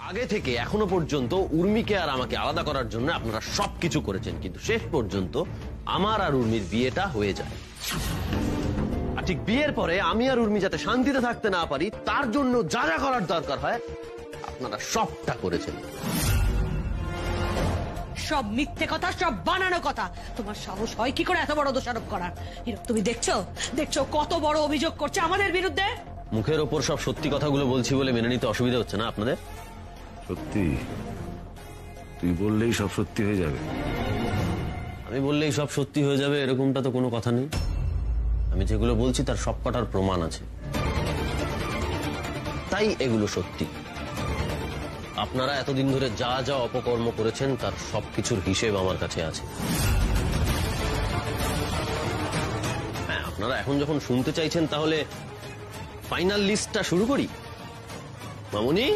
আগে থেকে এখনো পর্যন্ত উর্মিকে আর আমাকে আলাদা করার জন্য আপনারা সবকিছু করেছেন, কিন্তু শেষ পর্যন্ত আমার আর উর্মির বিয়েটা হয়ে যায়। আর ঠিক বিয়ের পরে আমি আর উর্মি যাতে শান্তিতে থাকতে না পারি তার জন্য যা যা করার দরকার হয় আপনারা সবটা করেছেন। সব মিথ্যে কথা, সব বানানো কথা। তোমার সাহস হয় কি করে এত বড় দোষারোপ করার? তুমি দেখছো কত বড় অভিযোগ করছে আমাদের বিরুদ্ধে। মুখের ওপর সব সত্যি কথাগুলো বলছি বলে মেনে নিতে অসুবিধা হচ্ছে না আপনাদের? সত্যি তুই বললেই সব সত্যি হয়ে যাবে? আমি বললেই সব সত্যি হয়ে যাবে এরকমটা তো কোনো কথা নেই। আমি যেগুলো বলছি তার সব কটার প্রমাণ আছে, তাই এগুলো সত্যি। আপনারা এতদিন ধরে যা যা অপকর্ম করেছেন তার সবকিছুর হিসেব আমার কাছে আছে। হ্যাঁ, আপনারা এখন যখন শুনতে চাইছেন তাহলে ফাইনাল লিস্টটা শুরু করি। মামুনি,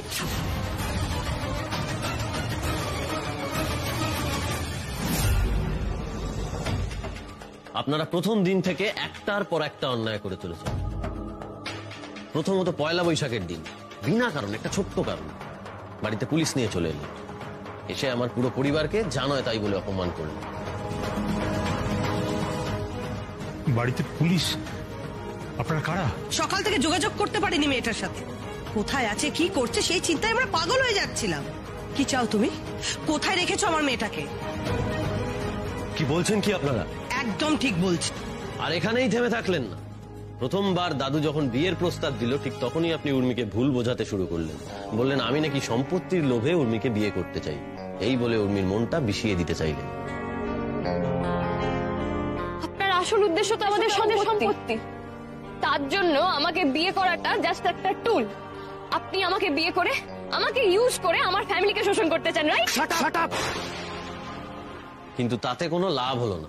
আপনারা প্রথম দিন থেকে একটার পর একটা অন্যায় করে চলেছেন। প্রথমত পয়লা বৈশাখের দিন বিনা কারণে, একটা ছোট্ট কারণ, বাড়িতে পুলিশ নিয়ে চলে এলেন। এসে আমার পুরো পরিবারকে যা নয় তাই বলে অপমান করলেন। বাড়িতে পুলিশ? আপনারা কারা? সকাল থেকে যোগাযোগ করতে পারিনি মেয়েটার সাথে। কোথায় আছে, কি করছে সেই চিন্তায় আমরা পাগল হয়ে যাচ্ছিলাম। কি চাও তুমি? কোথায় রেখেছো আমার মেয়েটাকে? কি বলছেন কি আপনারা? একদম ঠিক বলছি। আর এখানেই থেমে থাকলেন না। প্রথমবার দাদু যখন বিয়ের প্রস্তাব দিল ঠিক তখনই আপনি উর্মিকে ভুল বোঝাতে শুরু করলেন। বললেন আমি নাকি সম্পত্তির লোভে উর্মিকে বিয়ে করতে চাই, এই বলে উর্মির মনটা বিষিয়ে দিতে চাইলেন। আপনার আসল উদ্দেশ্য তো আমাদের সম্পত্তি। তার জন্য আমাকে বিয়ে করাটা জাস্ট একটা টুল। আপনি আমাকে বিয়ে করে, আমাকে ইউজ করে আমার ফ্যামিলিকে শোষণ করতে চান, রাইট? Shut up! কিন্তু তাতে কোনো লাভ হলো না।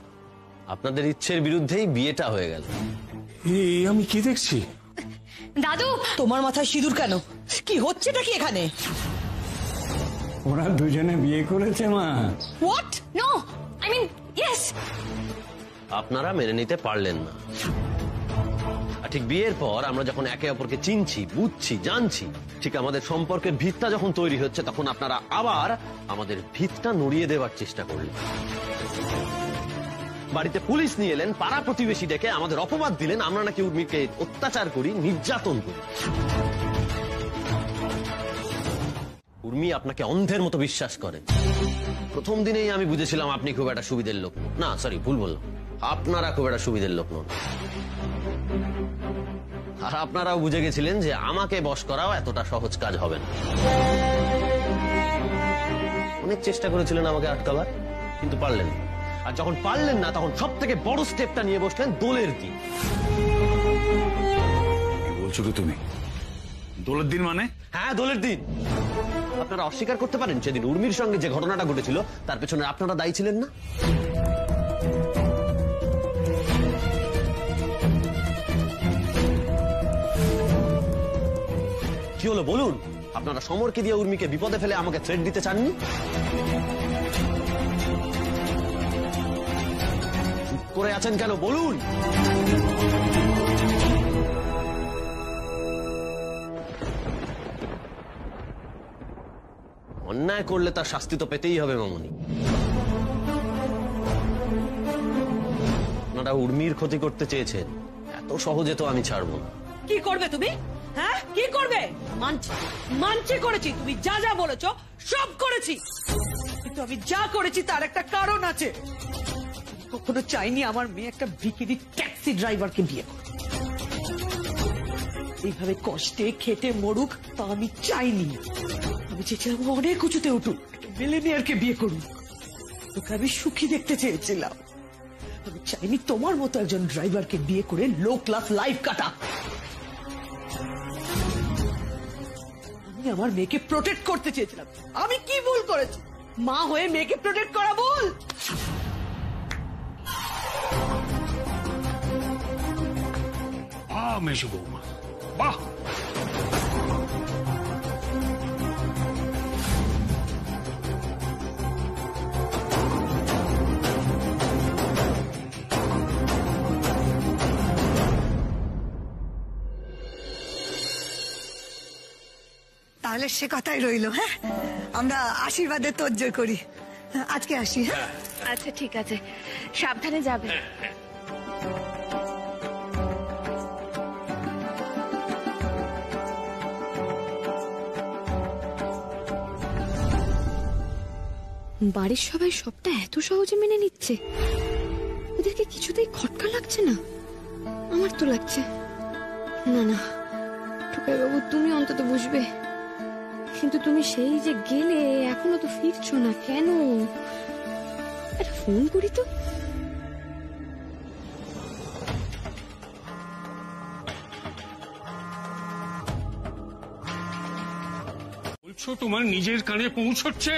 আপনাদের ইচ্ছের বিরুদ্ধেই বিয়েটা হয়ে গেল। এই আমি কি দেখছি? দাদু, তোমার মাথায় সিঁদুর কেন? কি হচ্ছেটা কি এখানে? ওরা দুজনে বিয়ে করেছে মা। What? No, I mean yes. আপনারা মেনে নিতে পারলেন না। আর ঠিক বিয়ের পর আমরা যখন একে অপরকে চিনছি, বুঝছি, জানছি, ঠিক আমাদের সম্পর্কের ভিতটা যখন তৈরি হচ্ছে তখন আপনারা আবার আমাদের ভিতটা নড়িয়ে দেওয়ার চেষ্টা করলেন। বাড়িতে পুলিশ নিয়ে এলেন, পাড়া প্রতিবেশী ডেকে আমাদের অপবাদ দিলেন আমরা নাকি উর্মিকে অত্যাচার করি, নির্যাতন করি। উর্মি আপনাকে অন্ধের মতো বিশ্বাস করে। প্রথম দিনেই আমি বুঝেছিলাম আপনি খুব একটা সুবিধের লোক না। সরি, ভুল বললাম, আপনারা খুব একটা সুবিধের লোক নন। আর আপনারাও বুঝে গেছিলেন যে আমাকে বশ করাও এতটা সহজ কাজ হবে না। অনেক চেষ্টা করেছিলেন আমাকে আটকাবার, কিন্তু পারলেন না। আর যখন পারলেন না তখন সব থেকে বড় স্টেপটা নিয়ে বসলেন দোলের দিন। কি বলছো কি তুমি? দোলের দিন মানে? হ্যাঁ, দোলের দিন। আপনারা অস্বীকার করতে পারেন সেদিন উর্মির সঙ্গে যে ঘটনাটা ঘটেছিল তার পেছনে আপনারা দায়ী ছিলেন না? কি হলো বলুন? আপনারা সমরকে দিয়ে উর্মিকে বিপদে ফেলে আমাকে থ্রেট দিতে চাননি? চুপ করে আছেন কেন বলুন? অন্যায় করলে তার শাস্তি তো পেতেই হবে মামুনি। আপনারা উর্মির ক্ষতি করতে চেয়েছেন, এত সহজে তো আমি ছাড়বো না। কি করবে তুমি? হ্যাঁ, কি করবে? মানছি করেছি, তুমি যা যা বলেছো সব করেছি, কিন্তু আমি যা করেছি তার একটা কারণ আছে। কখনো চাইনি আমার মেয়ে একটা ভিখিরি ট্যাক্সি ড্রাইভারকে বিয়ে করে এইভাবে কষ্টে খেটে মরুক, তা আমি চাইনি। আমি চেয়েছিলাম অনেক উঁচুতে উঠুক, মিলেনিয়ারকে বিয়ে করুক। তোকে আমি সুখী দেখতে চেয়েছিলাম। আমি চাইনি তোমার মতো একজন ড্রাইভারকে বিয়ে করে লো ক্লাস লাইফ কাটা। আমি আমার মেয়েকে প্রোটেক্ট করতে চেয়েছিলাম। আমি কি ভুল করেছি? মা হয়ে মেয়েকে প্রোটেক্ট করা ভুল? মেশো বৌমা, বাহ! তাহলে সে কথাই রইলো। হ্যাঁ, আমরা আশীর্বাদে তোজ্জোর করি। আজকে আসি। হ্যাঁ, আচ্ছা ঠিক আছে, সাবধানে যাবে। বাড়ির সবাই সবটা এত সহজে মেনে নিচ্ছে, ওদেরকে কিছুতেই খটকা লাগছে না। আমার তো লাগছে। না না টুকাই বাবু, তুমি অন্তত বুঝবে। কিন্তু তুমি সেই যে গেলে, এখনো তো ফিরছো না কেন? একটা ফোন করি তো। বলছো তোমার নিজের কানে পৌঁছচ্ছে।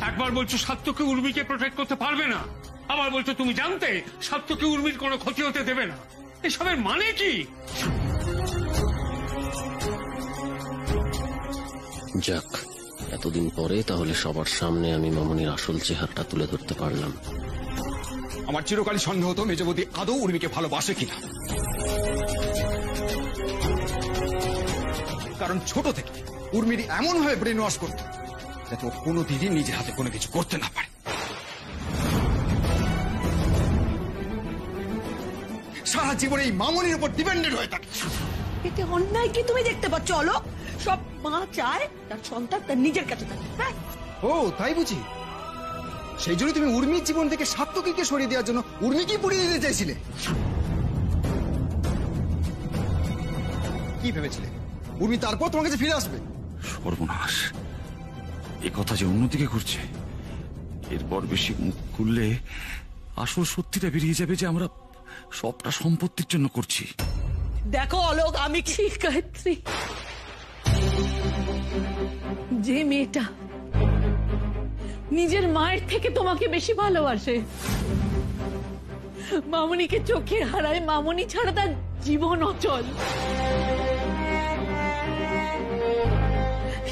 একবার বলছো সাত্যকে উর্মিকে প্রোটেক্ট করতে পারবে না, আবার বলছো তুমি জানতে সাত্যকে উর্মির কোনো ক্ষতি হতে দেবে না। এসবের মানে কি? যাক, এতদিন পরে তাহলে সবার সামনে আমি মামনির আসল চেহারাটা তুলে ধরতে পারলাম। আমার চিরকালই সন্দেহ হতো মেজবতী আদৌ উর্মিকে ভালোবাসে কিনা। কারণ ছোট থেকে উর্মির এমন ভাবে ব্রেন ওয়াশ করত যাতে ও কোনোদিনই নিজে হাতে কোনো কিছু করতে না পারে। সারা জীবন এই মামনির উপর ডিপেন্ডেন্ট হয়ে থাকে। এতে অন্যায় কি তুমি দেখতে পাচ্ছ অলোক? সব মা চায় তার সন্তান তার নিজের কাছে থাকে। হ্যাঁ, ও তাই বুঝি? সেই জন্য তুমি উর্মির জীবন থেকে সাত্যকীকে সরিয়ে দেওয়ার জন্য উর্মিকেই পুড়িয়ে দিতে চাইছিলে। কি ভেবেছিলে উর্মি তারপর তোমার কাছে ফিরে আসবে? সর্বনাশ, এ কথা যে অন্যদিকে ঘুরছে। এরপর বেশি মুখ খুললে আসল সত্যিটা বেরিয়ে যাবে যে আমরা সবটা সম্পত্তির জন্য করছি। দেখো অলোক, আমি কি গায়ত্রী, যে মেয়েটা নিজের মায়ের থেকে তোমাকে বেশি ভালোবাসে, মামনিকে চোখে হারায়, মামনি ছাড়া তার জীবন অচল,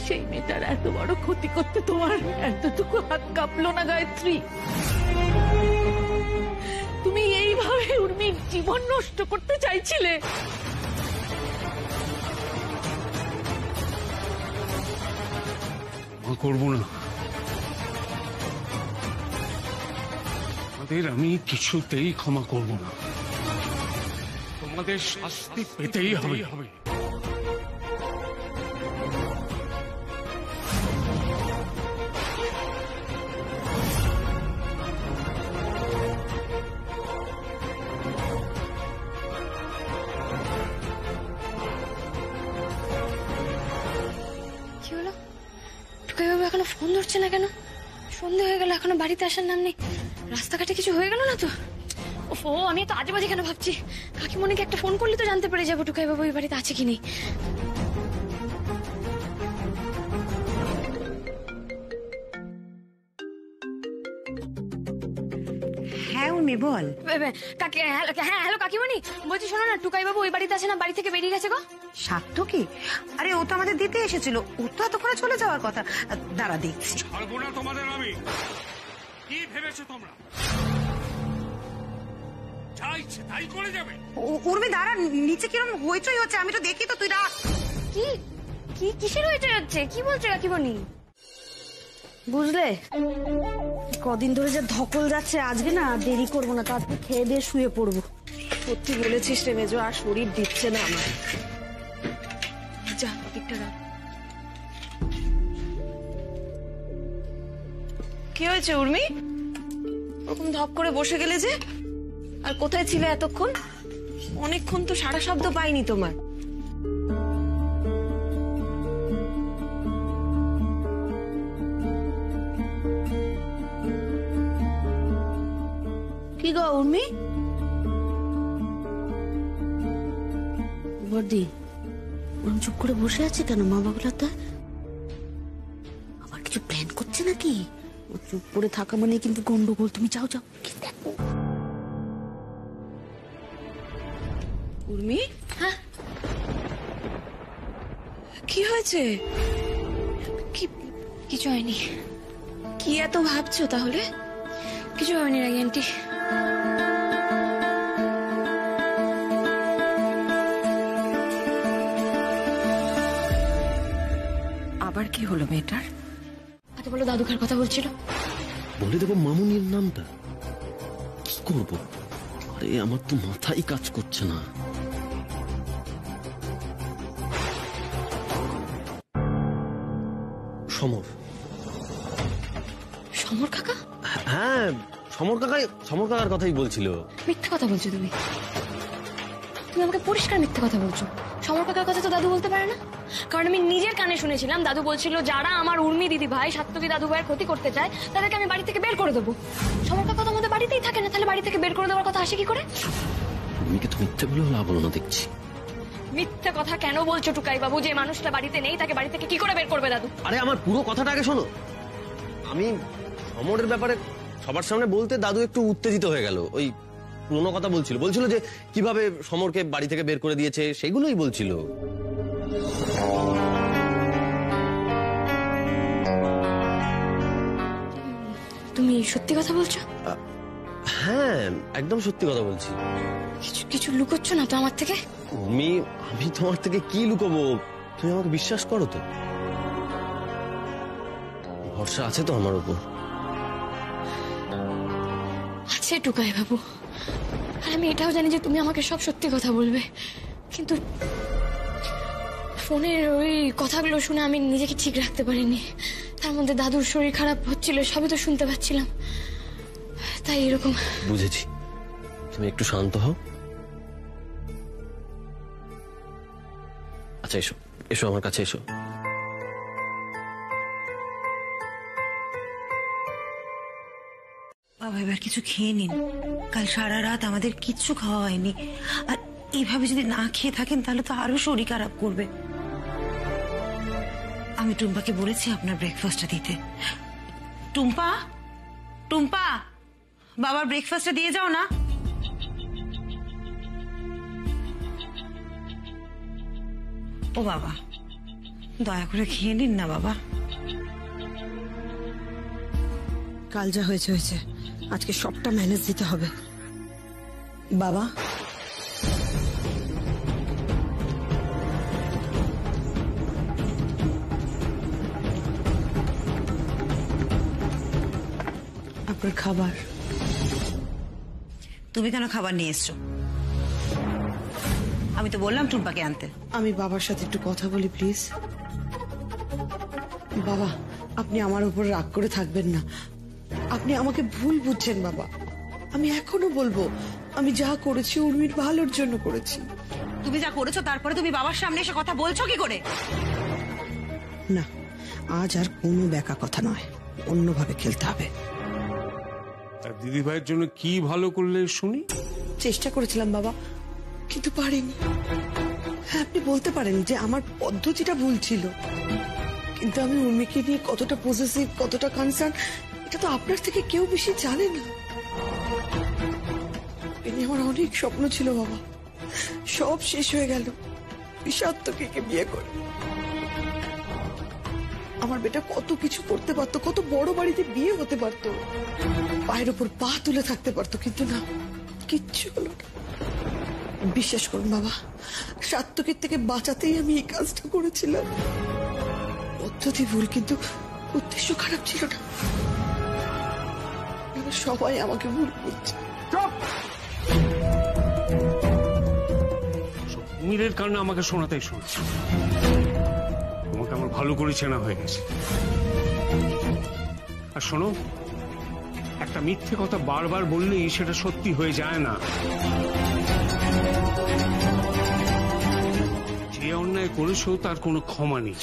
সেই মেয়েটার এত বড় ক্ষতি করতে তোমার এতটুকু হাত কাঁপলো না গায়ত্রী? তুমি এইভাবে উর্মির জীবন নষ্ট করতে চাইছিলে? করবো না, তোমাদের আমি কিছুতেই ক্ষমা করব না। তোমাদের শাস্তি পেতেই হবে। কি হলো? টুকাই বাবু এখনো ফোন ধরছে না কেন? সন্ধে হয়ে গেল, এখনো বাড়িতে আসার নাম নেই। রাস্তাঘাটে কিছু হয়ে গেল না তো? ওফো, আমি তো আজে বাজে কেন ভাবছি? কাকিমণিকে একটা ফোন করলে তো জানতে পেরে যাবো টুকাই বাবু এই বাড়িতে আছে কি নেই। হ্যাঁ উর্মি বল। হ্যাঁ হ্যালো কাকিমণি, বলছি শোনো না, টুকাই বাবু ওই বাড়িতে আছে না, বাড়ি থেকে বেরিয়ে গেছে গো। সাত্যকী? আরে ও তো আমাদের দিতে এসেছিল, ও তো এতক্ষণে চলে যাওয়ার কথা। দাঁড়া দেখছি। ছাড়বো না তোমাদের আমি। কি ভেবেছো তোমরা? যা ইচ্ছে তাই করে যাবে? উর্মি দাঁড়া, নিচে কিরম হইচই হচ্ছে, আমি তো দেখি তো, তুই দাঁড়া। কি কি কিসের হয়েছে যাচ্ছে? কি বলছে কাকিমণি? বুঝলে, কদিন ধরে যে ধকল যাচ্ছে, আজকে না দেরি করবো না, তারপর খেয়ে দিয়ে শুয়ে পড়বো। সত্যি বলেছিস রে মেজো, আর শরীর দিচ্ছে না আমার। যা দিকটা রাখ। কি হয়েছে উর্মি? ওরকম ধপ করে বসে গেলে যে? আর কোথায় ছিলে এতক্ষণ? অনেকক্ষণ তো সারা শব্দ পাইনি তোমার। কি গো উর্মি? বর্দি, ওরম চুপ করে বসে আছে কেন? মা বাবুরা তো আবার কিছু প্ল্যান করছে নাকি? ও চুপ করে থাকা মানে কিন্তু গন্ডগোল। তুমি যাও যাও, কি দেখো। উর্মি, হ্যাঁ কি হয়েছে? কিছু হয়নি। কি এত ভাবছো তাহলে? কিছু হয়নি রাগি আন্টি। কি হলো মেয়েটার? আগে বলো দাদু কার কথা বলছিল? বলে দেবো মামুনির নামটা। কি করব? আরে আমার তো মাথাই কাজ করছে না। সমর। সমর কাকা? হ্যাঁ, সমর কাকার কথাই বলছিল। মিথ্যা কথা বলছো তুমি। তুমি আমাকে পরিষ্কার মিথ্যা কথা বলছো। সমর কাকার কথা তো দাদু বলতে পারে না, কারণ আমি নিজের কানে শুনেছিলাম দাদু বলছিল যারা আমার উর্মি দিদি ভাই সাত্তকী দাদু ভাইয়ের ক্ষতি করতে চায় তাদেরকে আমি বাড়ি থেকে বের করে দেবো। সমর কাকা তো আমাদের বাড়িতেই থাকে না, তাহলে বাড়ি থেকে বের করে দেওয়ার কথা আসে কি করে? উর্মিকে তো মিথ্যে বলেও লাভ হলো না দেখছি। মিথ্যা কথা কেন বলছো টুকাই বাবু? যে মানুষটা বাড়িতে নেই তাকে বাড়ি থেকে কি করে বের করবে দাদু? আরে আমার পুরো কথাটা আগে শোনো। আমি সমরের ব্যাপারে সবার সামনে বলতে দাদু একটু উত্তেজিত হয়ে গেল। ওই পুরোনো কথা বলছিল যে কিভাবে সমরকে বাড়ি থেকে বের করে দিয়েছে সেগুলোই বলছিল। তুমি সত্যি কথা বলছো? হ্যাঁ, একদম সত্যি কথা বলছি। কিছু লুকোচ্ছ না তো আমার থেকে? আমি তোমার থেকে কি লুকোবো? তুমি আমাকে বিশ্বাস করো তো? ভরসা আছে তো আমার উপর? আছে টুকাই বাবু, আর আমি এটাও জানি যে তুমি আমাকে সব সত্যি কথা বলবে, কিন্তু ফোনের ওই কথাগুলো শুনে আমি নিজেকে ঠিক রাখতে পারিনি। তার মধ্যে দাদুর শরীর খারাপ হচ্ছিল, সবই তো শুনতে পাচ্ছিলাম, তাই এরকম। বুঝেছি, তুমি একটু শান্ত হও। আচ্ছা এসো, এসো আমার কাছে এসো। বাবা এবার কিছু খেয়ে নিন, কাল সারা রাত আমাদের কিচ্ছু খাওয়া হয়নি, আর এইভাবে যদি না খেয়ে থাকেন তাহলে তো আরো শরীর খারাপ করবে। আমি টুম্পাকে বলেছি আপনার ব্রেকফাস্টটা দিতে। টুম্পা, টুম্পা, বাবার ব্রেকফাস্টটা দিয়ে যাও না। ও বাবা, দয়া করে খেয়ে নিন না বাবা। কাল যা হয়েছে হয়েছে, আজকে সবটা ম্যানেজ দিতে হবে। বাবা, আপনার খাবার। তুমি কেন খাবার নিয়ে এসছো? আমি তো বললাম টুম্পাকে আনতে। আমি বাবার সাথে একটু কথা বলি প্লিজ। বাবা, আপনি আমার উপর রাগ করে থাকবেন না। আপনি আমাকে ভুল বুঝছেন বাবা। আমি এখনো বলবো, আমি যা করেছি উর্মির ভালোর জন্য করেছি। তুমি যা করেছো তারপরে তুমি বাবার সামনে এসে কথা বলছো কি করে? না, আজ আর কোনো ব্যাকা কথা নয়, অন্যভাবে খেলতে হবে। দিদি ভাইয়ের জন্য কি ভালো করলে শুনি? চেষ্টা করেছিলাম বাবা, কিন্তু পারিনি। হ্যাঁ, আপনি বলতে পারেন যে আমার পদ্ধতিটা ভুল ছিল, কিন্তু আমি উর্মিকে নিয়ে কতটা পজেসিভ, কতটা কনসার্ন, এটা তো আপনার থেকে কেউ বেশি জানে না। এ নিয়ে আমার অনেক স্বপ্ন ছিল বাবা, সব শেষ হয়ে গেল সাত্তকীকে বিয়ে করে। আমার বেটা কত কিছু করতে পারতো, কত বড় বাড়িতে বিয়ে হতে পারতো, পায়ের ওপর পা তুলে থাকতে পারতো, কিন্তু না, কিচ্ছু হলো না। বিশ্বাস করুন বাবা, সাত্তকীর থেকে বাঁচাতেই আমি এই কাজটা করেছিলাম। পদ্ধতি ভুল, কিন্তু উদ্দেশ্য খারাপ ছিল না। সবাই আমাকে ভুল বুঝছে। কুমিরের কারণে আমাকে শোনাতেই শুনছি। তোমাকে আমার ভালো করে চেনা হয়ে গেছে। আর শোনো, একটা মিথ্যে কথা বারবার বললেই সেটা সত্যি হয়ে যায় না। যে অন্যায় করেছো তার কোনো ক্ষমা নেই।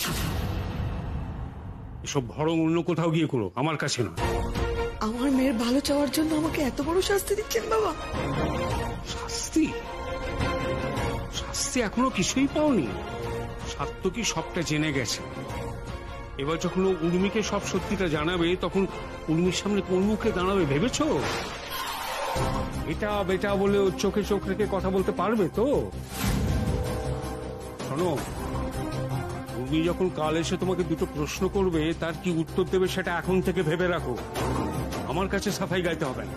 এসব বরং অন্য কোথাও গিয়ে করো, আমার কাছে না। আমার মেয়ের ভালো চাওয়ার জন্য আমাকে এত বড় শাস্তি দিচ্ছেন বাবা? শাস্তি? শাস্তি এখনো কিছুই পাওনি। সাত্তকী সবটা জেনে গেছে। এবার যখন ও উর্মিকে সব সত্যিটা জানাবে, তখন উর্মির সামনে কোন মুখে দাঁড়াবে ভেবেছো? এটা বেটা বলে ওর চোখে চোখ রেখে কথা বলতে পারবে তো? শোনো, উর্মি যখন কাল এসে তোমাকে দুটো প্রশ্ন করবে, তার কি উত্তর দেবে সেটা এখন থেকে ভেবে রাখো। আমার কাছে সাফাই গাইতে হবে না।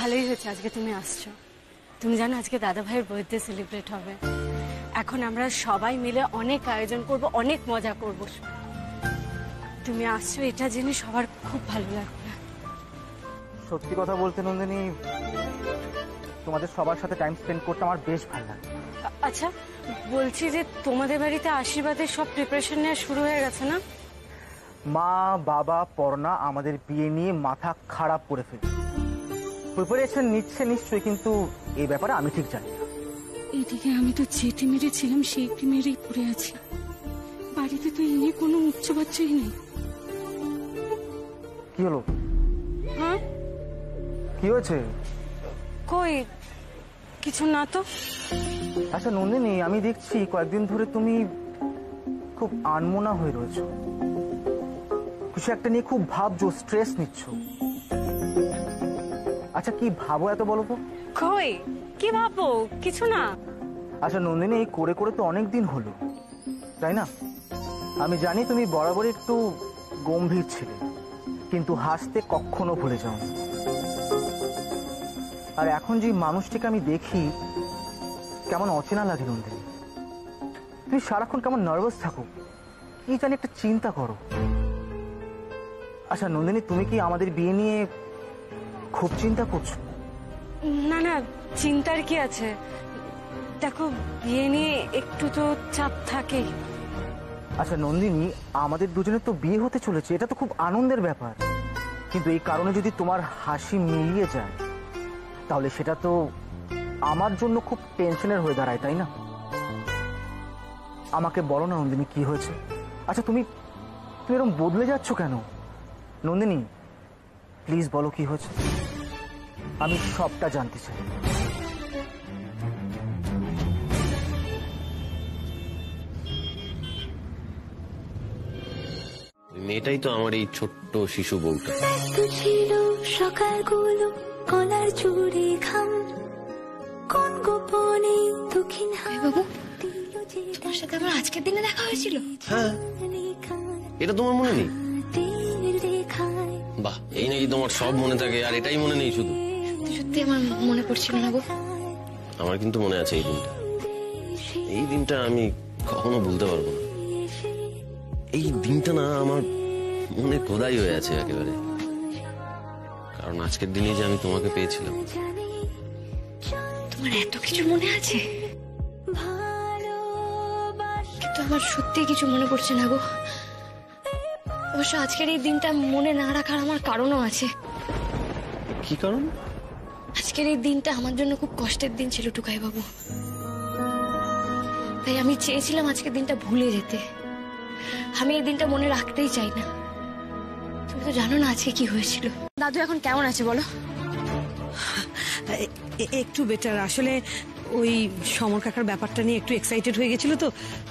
ভালোই হয়েছে আজকে তুমি আসছো। তুমি জানো আজকে দাদা ভাইয়ের বার্থডে সেলিব্রেট হবে। এখন আমরা সবাই মিলে অনেক আয়োজন করব, অনেক মজা করব। তুমি আসছো এটা জেনে সবার খুব ভালো লাগবে। সত্যি কথা বলতে নন্দিনী, তোমাদের সবার সাথে টাইম স্পেন্ড করতে আমার বেশ ভালো লাগে। আচ্ছা বলছি যে তোমাদের বাড়িতে আশীর্বাদের সব প্রিপারেশন নেওয়া শুরু হয়ে গেছে না? মা, বাবা, পর্ণা আমাদের বিয়ে নিয়ে মাথা খারাপ করে ফেলে। প্রিপারেশন নিচ্ছে নিশ্চয়ই, কিন্তু এই ব্যাপারে আমি ঠিক জানি না। এদিকে আমি তো যেটি মেরেছিলাম সেইটি মেরেই পড়ে আছি। বাড়িতে তো এ নিয়ে কোনো উচ্চ বাচ্চাই নেই। কি হলো? হ্যাঁ কি হয়েছে? কই কিছু না তো। আচ্ছা নন্দিনী, আমি দেখছি কয়েকদিন ধরে তুমি খুব আনমনা হয়ে রয়েছো। কিছু একটা নিয়ে খুব ভাবছো, স্ট্রেস নিচ্ছ। আচ্ছা কি ভাবো এত বলো তো? কই কি ভাবো? কিছু না। আচ্ছা নন্দিনী, এই করে করে তো অনেক দিন হলো, তাই না? আমি জানি তুমি বরাবর একটু গম্ভীর ছিলে, কিন্তু হাসতে কখনো ভুলে যাও না। আর এখন যে মানুষটিকে আমি দেখি, কেমন অচেনা লাগে নন্দিনী। তুমি সারাক্ষণ কেমন নার্ভাস থাকো, কি জানি একটা চিন্তা করো। আচ্ছা নন্দিনী, তুমি কি আমাদের বিয়ে নিয়ে খুব চিন্তা করছো? না না, চিন্তার কি আছে। দেখো বিয়ে নিয়ে একটু তো চাপ থাকেই। আচ্ছা নন্দিনী, আমাদের দুজনের তো বিয়ে হতে চলেছে, এটা তো খুব আনন্দের ব্যাপার। কিন্তু এই কারণে যদি তোমার হাসি মিলিয়ে যায়, তাহলে সেটা তো আমার জন্য খুব টেনশনের হয়ে দাঁড়ায়, তাই না? আমাকে বলো না নন্দিনী, কি হয়েছে? আচ্ছা তুমি এরকম বদলে যাচ্ছ কেন? নন্দিনী প্লিজ বলো কি হয়েছে, আমি সবটা জানতে চাই। মেয়েটাই তো আমার এই ছোট্ট শিশু বউটা। সকালগুলো কলার চুড়ি খাম, কোন গোপনে দক্ষিণ বাবু, তোমার সাথে আমার আজকের দিনে দেখা হয়েছিল? হ্যাঁ, এটা তোমার মনে নেই? বাহ, এই নাকি তোমার সব মনে থাকে আর এটাই মনে নেই শুধু? সত্যি সত্যি আমার মনে পড়ছিল না গো। আমার কিন্তু মনে আছে এই দিনটা। এই দিনটা আমি কখনো ভুলতে পারবো না। এই দিনটা না আমার মনে খোদাই হয়ে আছে একেবারে। কারণ আজকের দিনে যে আমি তোমাকে পেয়েছিলাম। তোমার এত কিছু মনে আছে, কিন্তু আমার সত্যি কিছু মনে পড়ছে না গো। অবশ্য আজকের এই দিনটা মনে না রাখার আমার কারণও আছে। কি কারণ? আজকের এই দিনটা আমার জন্য খুব কষ্টের দিন ছিল টুকাই বাবু। তাই আমি চেয়েছিলাম আজকের দিনটা ভুলে যেতে। আমি এই দিনটা মনে রাখতেই চাই না। তুমি তো জানো না আজকে কি হয়েছিল। দাদু এখন কেমন আছে বলো? একটু বেটার। আসলে ওই সমর কাকার ব্যাপারটা নিয়ে একটু এক্সাইটেড হয়ে গেছিল, তো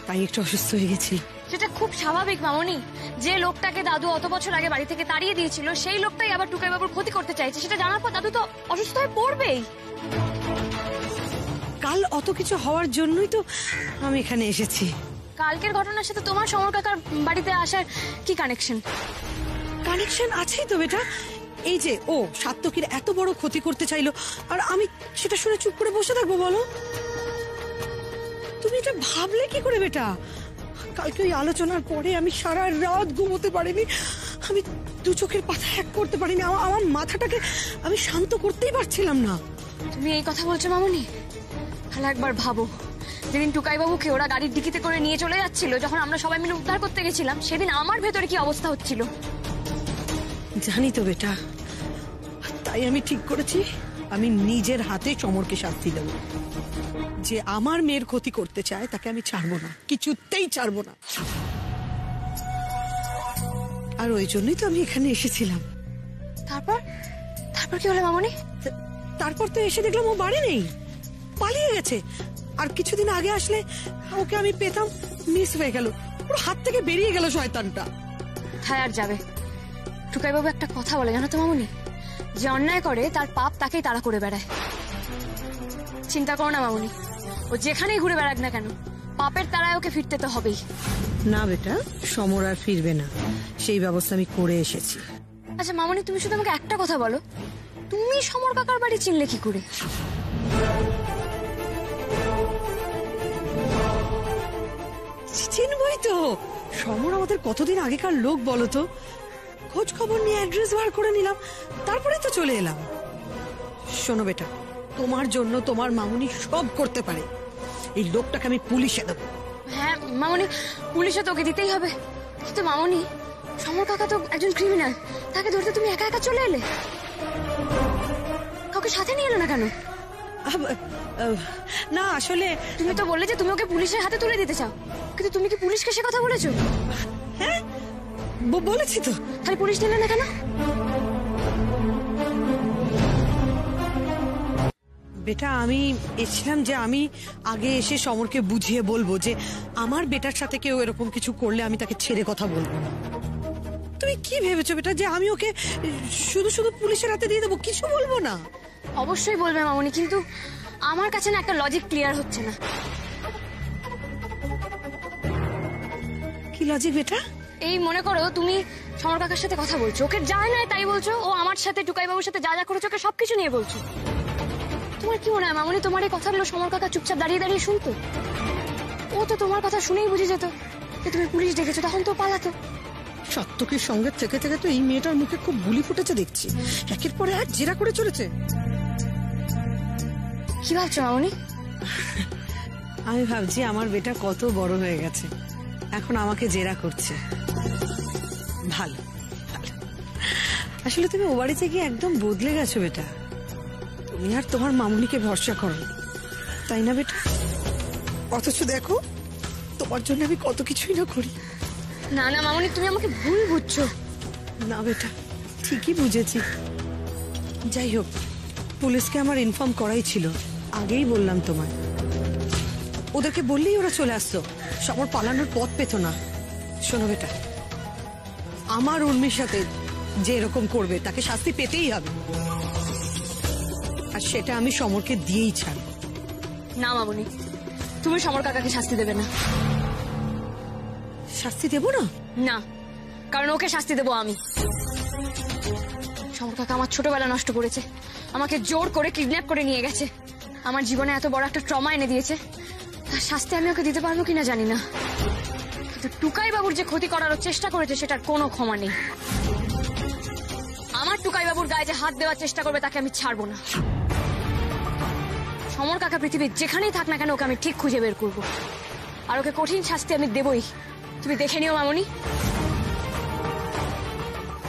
তাই একটু অসুস্থ হয়ে গেছিল। সেটা খুব স্বাভাবিক মামনি। যে লোকটাকে দাদু অত বছর আগে বাড়ি থেকে তাড়িয়ে দিয়েছিল, সেই লোকটাই আবার টুকাই বাবুর ক্ষতি করতে চাইছে। সেটা জানার পর দাদু তো অসুস্থ হয়ে পড়বেই। কাল অত কিছু হওয়ার জন্যই তো আমি এখানে এসেছি। কালকের ঘটনার সাথে তোমার সমর কাকার বাড়িতে আসার কি কানেকশন? কানেকশন আছেই তো বেটা। এই যে ও সাত্তকীর এত বড় ক্ষতি করতে চাইলো, আর আমি সেটা শুনে চুপ করে বসে থাকবো বলো? তুমি এটা ভাবলে কি করে বেটা? কালকে ওই আলোচনার পরে আমি সারা রাত ঘুমোতে পারিনি। আমি দু চোখের পাতা এক করতে পারিনি। আমার মাথাটাকে আমি শান্ত করতেই পারছিলাম না। তুমি এই কথা বলছো মামনি? তাহলে একবার ভাবো, যেদিন টুকাই বাবুকে ওরা গাড়ির ডিকিতে করে নিয়ে চলে যাচ্ছিল, যখন আমরা সবাই মিলে উদ্ধার করতে গেছিলাম, সেদিন আমার ভেতরে কি অবস্থা হচ্ছিল। জানি তো বেটা, তাই আমি ঠিক করেছি আমি নিজের হাতে চমরকে শাস্তি দেব। যে আমার মেয়ের ক্ষতি করতে চায় তাকে আমি ছাড়বো না, কিছুতেই ছাড়বো না। আর ওই জন্যই তো আমি এখানে এসেছিলাম। তারপর তারপর কি হলো মামনি? তারপর তো এসে দেখলাম ও বাড়ি নেই, পালিয়ে গেছে। আর কিছুদিন আগে আসলে ওকে আমি পেতাম, মিস হয়ে গেল। ওর হাত থেকে বেরিয়ে গেল শয়তানটা। হ্যাঁ, আর যাবে? টুকাই বাবু একটা কথা বলে জানো তো মামনি, যে অন্যায় করে তার পাপ তাকেই তাড়া করে বেড়ায়। চিন্তা করো না মামনি, ও যেখানেই ঘুরে বেড়াক না কেন, পাপের তাড়ায় ওকে ফিরতে তো হবেই। না বেটা, সমর আর ফিরবে না, সেই ব্যবস্থা আমি করে এসেছি। আচ্ছা মামনি, তুমি শুধু আমাকে একটা কথা বলো, তুমি সমর কাকার বাড়ি চিনলে কি করে? চিনবই তো, সমর আমাদের কতদিন আগেকার লোক বলো তো। খোঁজ খবর নিয়ে অ্যাড্রেস বার করে নিলাম, তারপরে তো চলে এলাম। শোনো বেটা, তোমার জন্য তোমার মামুনি সব করতে পারে। এই লোকটাকে আমি পুলিশে দেবো। হ্যাঁ মামনি, পুলিশে তোকে দিতেই হবে। কিন্তু মামনি, সমর কাকা তো একজন ক্রিমিনাল, তাকে ধরতে তুমি একা একা চলে এলে। কাউকে সাথে নিয়ে এলো না কেন? না আসলে তুমি তো বললে যে তুমি ওকে পুলিশের হাতে তুলে দিতে চাও, কিন্তু তুমি কি পুলিশকে সে কথা বলেছো? হ্যাঁ বলেছি তো। তাহলে পুলিশ নিলে না কেন? বেটা আমি এসেছিলাম যে আমি আগে এসে সমরকে বুঝিয়ে বলবো যে আমার বেটার সাথে কেউ এরকম কিছু করলে আমি তাকে ছেড়ে কথা বলবো না। তুমি কি ভেবেছো বেটা যে আমি ওকে শুধু শুধু পুলিশের হাতে দিয়ে দেবো, কিছু বলবো না? অবশ্যই বলবে মামনি, কিন্তু আমার কাছে না একটা লজিক ক্লিয়ার হচ্ছে না। কি লজিক বেটা? এই মনে করো তুমি সমর কাকার সাথে কথা বলছো, ওকে যা নয় তাই বলছো, ও আমার সাথে টুকাই বাবুর সাথে যা যা করেছো ওকে সবকিছু নিয়ে বলছো। তোমার কি মনে হয় মামনি, তোমার এই কথাগুলো সমর কাকা চুপচাপ দাঁড়িয়ে দাঁড়িয়ে শুনতো? ও তো তোমার কথা শুনেই বুঝে যেত যে তুমি পুলিশ ডেকেছো, তখন তো পালাতো। সত্যকের সঙ্গে থেকে থেকে তো এই মেয়েটার মুখে খুব বুলি ফুটেছে দেখছি, একের পরে এক জেরা করে চলেছে। কি ভাবছো মামনি? আমি ভাবছি আমার বেটা কত বড় হয়ে গেছে, এখন আমাকে জেরা করছে। ভালো ভালো। আসলে তুমি ও বাড়িতে গিয়ে একদম বদলে গেছো বেটা। তুমি আর তোমার মামুনিকে ভরসা করো, তাই না বেটা? অথচ দেখো তোমার জন্য আমি কত কিছুই না করি। না না মামনি, তুমি আমাকে ভুল বুঝছো। না বেটা, ঠিকই বুঝেছি। যাই হোক, পুলিশকে আমার ইনফর্ম করাই ছিল, আগেই বললাম তোমায়। ওদেরকে বললেই ওরা চলে আসতো, সমর পালানোর পথ পেত না। শোনো বেটা, আমার উর্মির সাথে যে এরকম করবে তাকে শাস্তি পেতেই হবে, আর সেটা আমি সমরকে দিয়েই ছাড়ব। না মামনি, তুমি সমর কাকাকে শাস্তি দেবে না। শাস্তি দেবো না? না, কারণ ওকে শাস্তি দেবো আমি। সমর কাকা আমার ছোটবেলা নষ্ট করেছে, আমাকে জোর করে কিডন্যাপ করে নিয়ে গেছে, আমার জীবনে এত বড় একটা ট্রমা এনে দিয়েছে। তার শাস্তি আমি ওকে দিতে পারবো কিনা জানি না, কিন্তু টুকাই বাবুর যে ক্ষতি করার চেষ্টা করেছে সেটার কোনো ক্ষমা নেই। আমার টুকাই বাবুর গায়ে যে হাত দেওয়ার চেষ্টা করবে তাকে আমি ছাড়বো না। সমর কাকা পৃথিবীর যেখানেই থাক না কেন ওকে আমি ঠিক খুঁজে বের করবো, আর ওকে কঠিন শাস্তি আমি দেবই। তুমি দেখে নিও মামনি,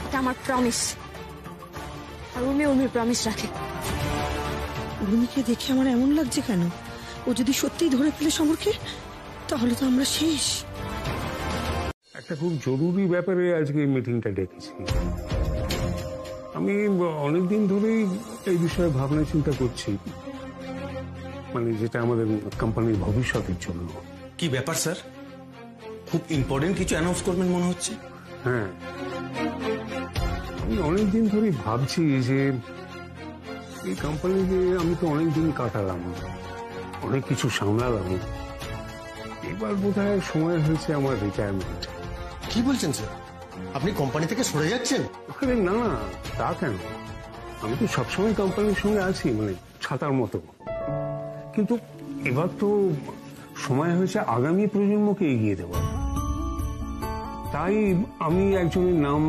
এটা আমার প্রমিস। আর উর্মির প্রমিস রাখে। উর্মিকে দেখে আমার এমন লাগছে কেন? ও যদি সত্যিই ধরে ফেলে সমরকে, তাহলে তো আমরা শেষ। একটা খুব জরুরি ব্যাপারে আজকে মিটিংটা ডেকেছি। আমি অনেকদিন ধরেই এই বিষয়ে ভাবনা চিন্তা করছি, মানে যেটা আমাদের কোম্পানির ভবিষ্যতের জন্য। কি ব্যাপার স্যার? খুব ইম্পর্টেন্ট কিছু অ্যানাউন্স করবেন মনে হচ্ছে। হ্যাঁ, আমি অনেকদিন ধরেই ভাবছি যে এই কোম্পানিতে আমি তো অনেকদিন কাটালাম, অনেক কিছু সামলালাম, এবার বোধহয় সময় হয়েছে আমার রিটায়ারমেন্ট। কি বলছেন স্যার, আপনি কোম্পানি থেকে সরে যাচ্ছেন? আরে না, তা কেন, আমি তো সবসময় কোম্পানির সঙ্গে আছি, মানে ছাতার মতো। কিন্তু এবার তো সময় হয়েছে আগামী প্রজন্মকে এগিয়ে দেওয়া। তাই আমি একজনের নাম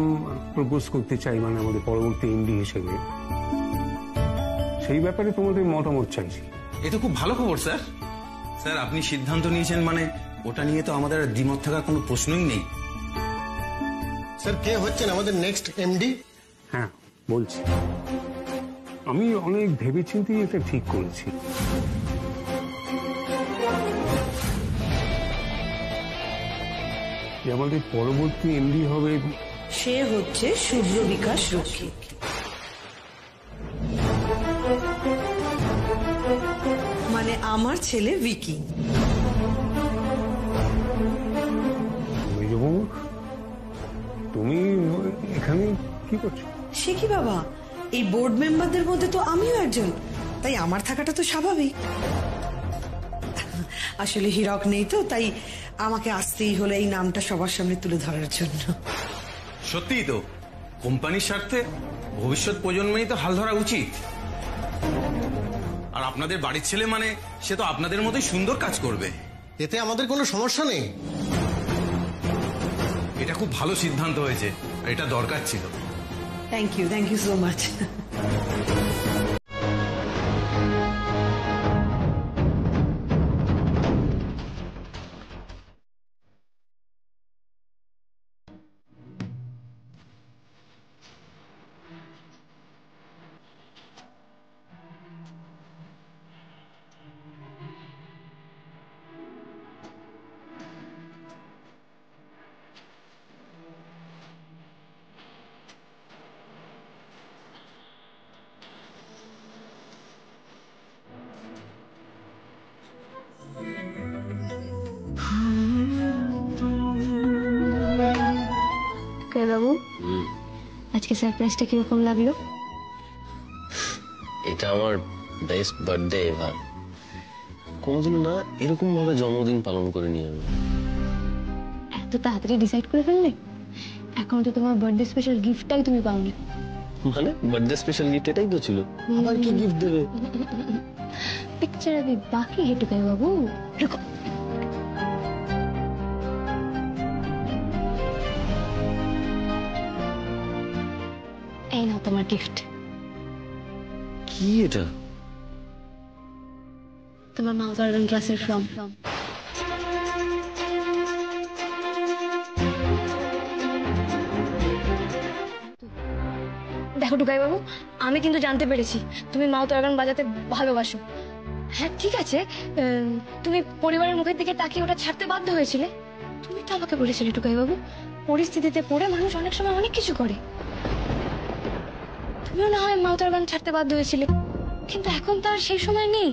প্রপোজ করতে চাই, মানে আমাদের পরবর্তী এমডি হিসেবে। সেই ব্যাপারে তোমাদের মতামত চাইছি। এ তো খুব ভালো খবর স্যার। স্যার আপনি সিদ্ধান্ত নিয়েছেন মানে ওটা নিয়ে তো আমাদের দ্বিমত থাকার কোনো প্রশ্নই নেই। স্যার, কে হচ্ছেন আমাদের নেক্সট এমডি? হ্যাঁ বলছি, আমি অনেক ভেবেচিন্তেই এটা ঠিক করেছি। যে আমাদের পরবর্তী এমডি হবে, সে হচ্ছে শুভ্র বিকাশ রক্ষিত। মানে আমার ছেলে ভিকি। তুমি এখানে কি করছো? সে কি বাবা, এই বোর্ড মেম্বারদের মধ্যে তো আমিও একজন, তাই আমার থাকাটা তো স্বাভাবিক। আসলে হীরক নেই তো, তাই আমাকে আসতেই হলো এই নামটা সবার সামনে তুলে ধরার জন্য। সত্যিই তো কোম্পানির স্বার্থে ভবিষ্যৎ প্রজন্মেই তো হাল ধরা উচিত। আর আপনাদের বাড়ির ছেলে মানে সে তো আপনাদের মতোই সুন্দর কাজ করবে। এতে আমাদের কোনো সমস্যা নেই। এটা খুব ভালো সিদ্ধান্ত হয়েছে, আর এটা দরকার ছিল। Thank you so much. বাবু, আজকে সারপ্রাইজটা কিরকম লাগলো? এটা আমার বেস্ট বার্থডে এভার। কোনোদিন না এরকম ভাবে জন্মদিন পালন করিনি আমি। এত তাড়াতাড়ি ডিসাইড করে ফেললে? এখন তো তোমার বার্থডে স্পেশাল গিফটটাই তুমি পাওনি। মানে বার্থডে স্পেশাল গিফট এটাই তো ছিল, আবার কি গিফট দেবে? পিকচার अभी বাকি है টুকাই বাবু। রুকো, এই নাও তোমার গিফট। কি এটা? তোমার মাউথ অর্গান ক্লাসের ফর্ম। দেখো টুকাই বাবু, আমি কিন্তু জানতে পেরেছি তুমি মাউথ অর্গান বাজাতে ভালোবাসো। হ্যাঁ ঠিক আছে, তুমি পরিবারের মুখের দিকে তাকিয়ে ওটা ছাড়তে বাধ্য হয়েছিলে। তুমি তো আমাকে বলেছিলে টুকাই বাবু, পরিস্থিতিতে পড়ে মানুষ অনেক সময় অনেক কিছু করে। তুমিও না হয় মাউথ অর্গান ছাড়তে বাধ্য হয়েছিলে, কিন্তু এখন তো আর সেই সময় নেই।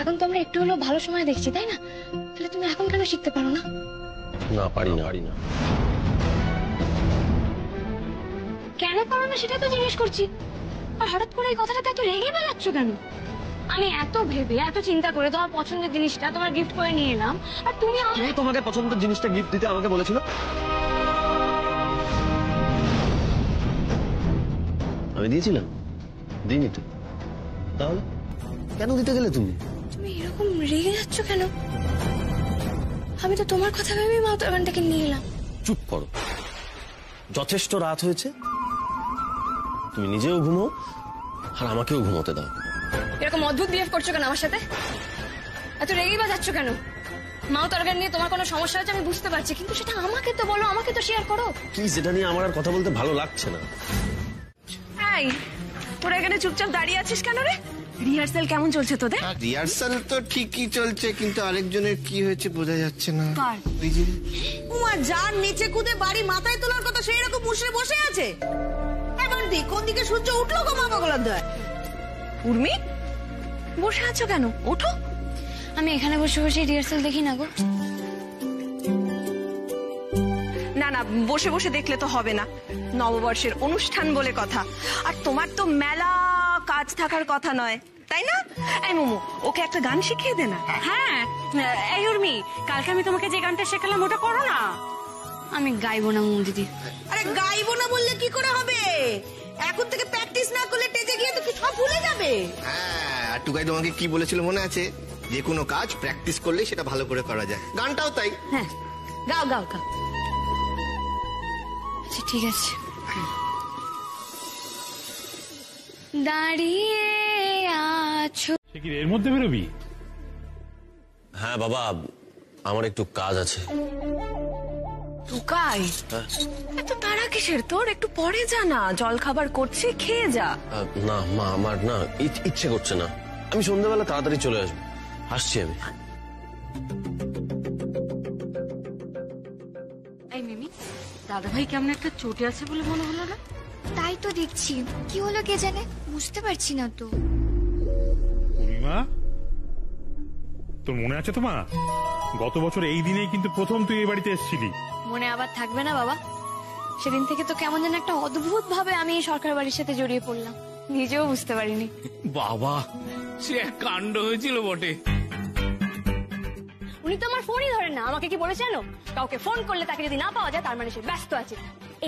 এখন তো আমরা একটু হলেও ভালো সময় দেখছি, তাই না? তাহলে তুমি এখন কেন শিখতে পারো না? না, পারি না। কেন পারো না সেটা তো জিজ্ঞেস করছি। আর হঠাৎ করে এই কথাটাতে এত রেগে বেড়াচ্ছ কেন? আমি এত ভেবে এত চিন্তা করে তোমার পছন্দের জিনিসটা তোমার গিফট করে নিয়ে এলাম, আর তুমি তোমাকে পছন্দের জিনিসটা গিফট দিতে আমাকে বলেছিল। আমি দিয়েছিলাম? দিইনি তো। তাহলে কেন দিতে গেলে তুমি? তুমি এরকম রেগে যাচ্ছ কেন? আমি তো তোমার কথা ভেবেই মাউথ অর্গানটাকে নিয়ে এলাম। চুপ করো, যথেষ্ট রাত হয়েছে। তুমি নিজেও ঘুমো আর আমাকেও ঘুমোতে দাও। এরকম অদ্ভুত বিহেভ করছো কেন আমার সাথে? এত রেগেই বা যাচ্ছ কেন? মাউথ অর্গান নিয়ে তোমার কোনো সমস্যা হচ্ছে আমি বুঝতে পারছি, কিন্তু সেটা আমাকে তো বলো, আমাকে তো শেয়ার করো। কি সেটা নিয়ে আমার আর কথা বলতে ভালো লাগছে না। এই, তোরা এখানে চুপচাপ দাঁড়িয়ে আছিস কেন রে? রিহার্সাল কেমন চলছে তোদের? রিহার্সাল তো ঠিকই চলছে, কিন্তু আরেকজনের কি হয়েছে বোঝা যাচ্ছে না। কার? ওই যে উমা, যার নিচে কুদে বাড়ি মাথায় তোলার কথা সেই রকম মুশড়ে বসে আছে। এবার দেখ কোন দিকে সূর্য উঠলো গো মা পাগলার দয়। উর্মি, বসে আছো কেন? ওঠো। আমি এখানে বসে বসে রিহার্সাল দেখি না গো। না না, বসে বসে দেখলে তো হবে না, নববর্ষের অনুষ্ঠান বলে কথা। আর তোমার তো মেলা কাজ থাকার কথা নয়, তাই না? এই মোমো, ওকে একটা গান শিখিয়ে দে না। হ্যাঁ, এই উর্মি, কালকে আমি তোমাকে যে গানটা শেখালাম ওটা করো না। আমি গাইবো না মোমো দিদি। আরে গাইবো না বললে কি করে হবে? এখন থেকে প্র্যাকটিস না করলে স্টেজে গিয়ে তো কি সব ভুলে যাবে। হ্যাঁ, আর টুকাই তোমাকে কি বলেছিল মনে আছে? যে কোনো কাজ প্র্যাকটিস করলে সেটা ভালো করে করা যায়। গানটাও তাই। হ্যাঁ, গাও গাও গাও। আচ্ছা ঠিক আছে। দাঁড়িয়ে আছো। এর মধ্যে বেরোবি? হ্যাঁ বাবা, আমার একটু কাজ আছে। টুকাই, এত তাড়া কিসের তোর? একটু পরে যা না, জল খাবার করছি, খেয়ে যা। না মা, আমার না ইচ্ছে করছে না। আমি সন্ধ্যাবেলা তাড়াতাড়ি চলে আসবো। আসছি আমি। এই মিমি, দাদা ভাই কেমন একটা চোটে আছে বলে মনে হলো না? তাই তো দেখছি, কি হলো কে জানে, বুঝতে পারছি না তো। পূর্ণিমা, তোর মনে আছে তো মা, গত বছর এই দিনেই কিন্তু প্রথম তুই এই বাড়িতে এসেছিলি। মনে আবার থাকবে না বাবা? সেদিন থেকে তো কেমন যেন একটা অদ্ভুত ভাবে আমি এই সরকার বাড়ির সাথে জড়িয়ে পড়লাম, নিজেও বুঝতে পারিনি। বাবা, সে এক কাণ্ড হয়েছিল বটে। উনি তো আমার ফোনই ধরেন না। আমাকে কি বলেছে জানো? কাউকে ফোন করলে তাকে যদি না পাওয়া যায় তার মানে সে ব্যস্ত আছে।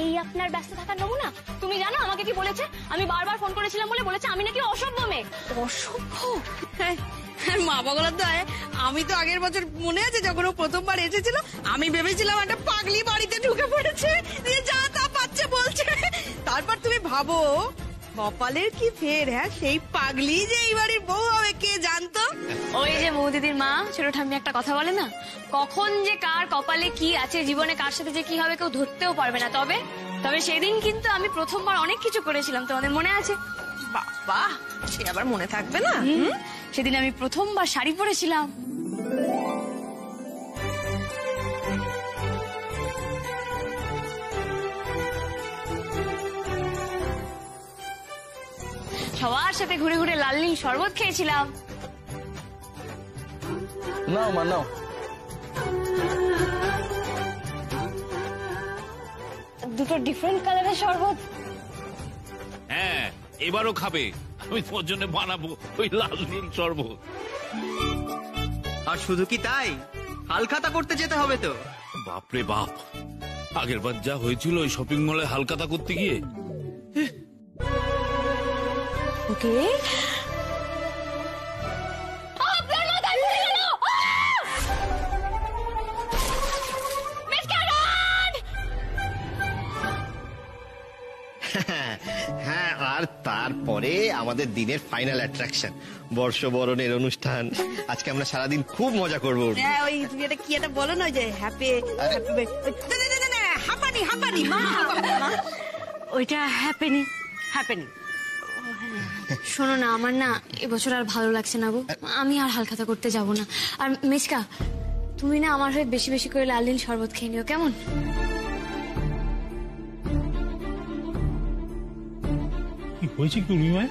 এই আপনার ব্যস্ত থাকার নমুনা। তুমি জানো আমাকে কি বলেছে? আমি বারবার ফোন করেছিলাম বলে বলেছে আমি নাকি অসভ্য মেয়ে। অসভ্য? মা পাগলার দয়, আমি তো আগের বছর মনে আছে যখন ও প্রথমবার এসেছিল, আমি ভেবেছিলাম একটা পাগলি বাড়িতে ঢুকে পড়েছে, দিয়ে যা তা পাচ্ছে বলছে। তারপর তুমি ভাবো কপালের কি ফের, হ্যাঁ সেই পাগলি যে এই বাড়ির বউ হবে কে জানতো। ওই যে বৌদিদির মা ছোট ঠাম্মি একটা কথা বলে না, কখন যে কার কপালে কি আছে, জীবনে কার সাথে যে কি হবে কেউ ধরতেও পারবে না। তবে তবে সেদিন কিন্তু আমি প্রথমবার অনেক কিছু করেছিলাম, তোমাদের মনে আছে? বাবা, সে আবার মনে থাকবে না? সেদিন আমি প্রথমবার শাড়ি পরেছিলাম। সবার সাথে ঘুরে ঘুরে লাল নীল শরবত খেয়েছিলাম। নাও মা নাও। দুটো ডিফারেন্ট কালারের শরবত। হ্যাঁ, এবারও খাবে। আমি তোমার জন্য বানাবো ওই লাল নীল শরবত। আর শুধু কি তাই, হালখাতা করতে যেতে হবে তো। বাপরে বাপ, আগের বার যা হয়েছিল ওই শপিং মলে হালখাতা করতে গিয়ে। ওকে, হ্যাঁ, আর তারপরে আমাদের দিনের ফাইনাল অ্যাট্রাকশন বর্ষবরণের অনুষ্ঠান। আজকে আমরা সারাদিন খুব মজা করবো। ওই তুমি এটা কি এটা বলো না, যে হ্যাপি হাঁপানি হাঁপানি মা, ওইটা হ্যাপেনিং হ্যাপেনিং। শোনো না, আমার না এবছর আর ভালো লাগছে না গো, আমি আর হালখাতা করতে যাব না। আর মেচকা, তুমি না আমার হয়ে বেশি বেশি করে লাল নীল শরবত খেয়ে নিও, কেমন? কি হয়েছে কি উর্মিমা?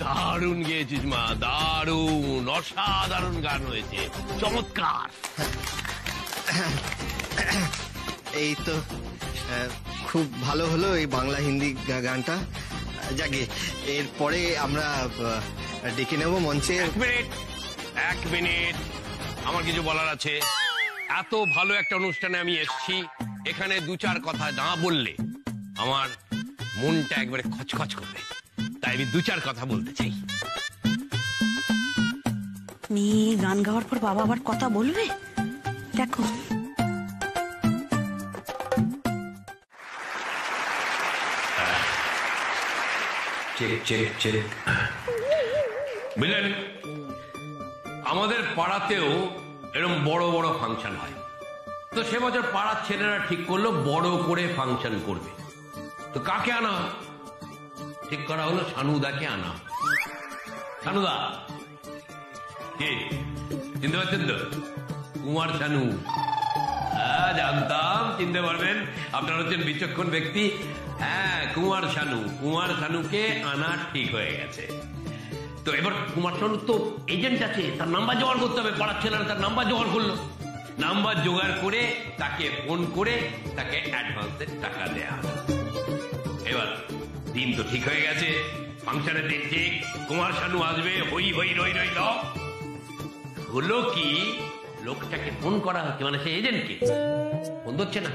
দারুণ গেয়েছিস মা, দারুণ, অসাধারণ গান হয়েছে, চমৎকার। এই তো খুব ভালো হলো এই বাংলা হিন্দি গানটা। যাকে এরপরে আমরা ডেকে নেব মঞ্চে। এক মিনিট, আমার কিছু বলার আছে। এত ভালো একটা অনুষ্ঠানে আমি এসেছি, এখানে দু চার কথা না বললে আমার মনটা একবারে খচখচ করবে, তাই আমি দু চার কথা বলতে চাই। মেয়ে গান গাওয়ার পর বাবা আবার কথা বলবে, দেখো। বুঝলেন, আমাদের পাড়াতেও এরকম বড় বড় ফাংশন হয়। তো সে বছর পাড়ার ছেলেরা ঠিক করলো বড় করে ফাংশন করবে। তো কাকে আনা ঠিক করা হলো? শানুদাকে আনা। শানুদা কে চিনতে পারছেন তো? কুমার শানু। হ্যাঁ জানতাম, চিনতে পারবেন, আপনারা হচ্ছেন বিচক্ষণ ব্যক্তি। হ্যাঁ, কুমার শানু। কুমার শানুকে আনা ঠিক হয়ে গেছে। তো এবার কুমার শানু তো এজেন্ট আছে, তার নাম্বার জোগাড় করতে হবে। পাড়ার ছেলেরা তার নাম্বার জোগাড় করলো। নাম্বার জোগাড় করে তাকে ফোন করে তাকে অ্যাডভান্সের টাকা দেয়া। এবার দিন তো ঠিক হয়ে গেছে, ফাংশনের দিন ঠিক, কুমার শানু আসবে, হই হই রই রই ল। হলো কি, লোকটাকে ফোন করা হচ্ছে, মানে সে এজেন্টকে ফোন ধরছে না,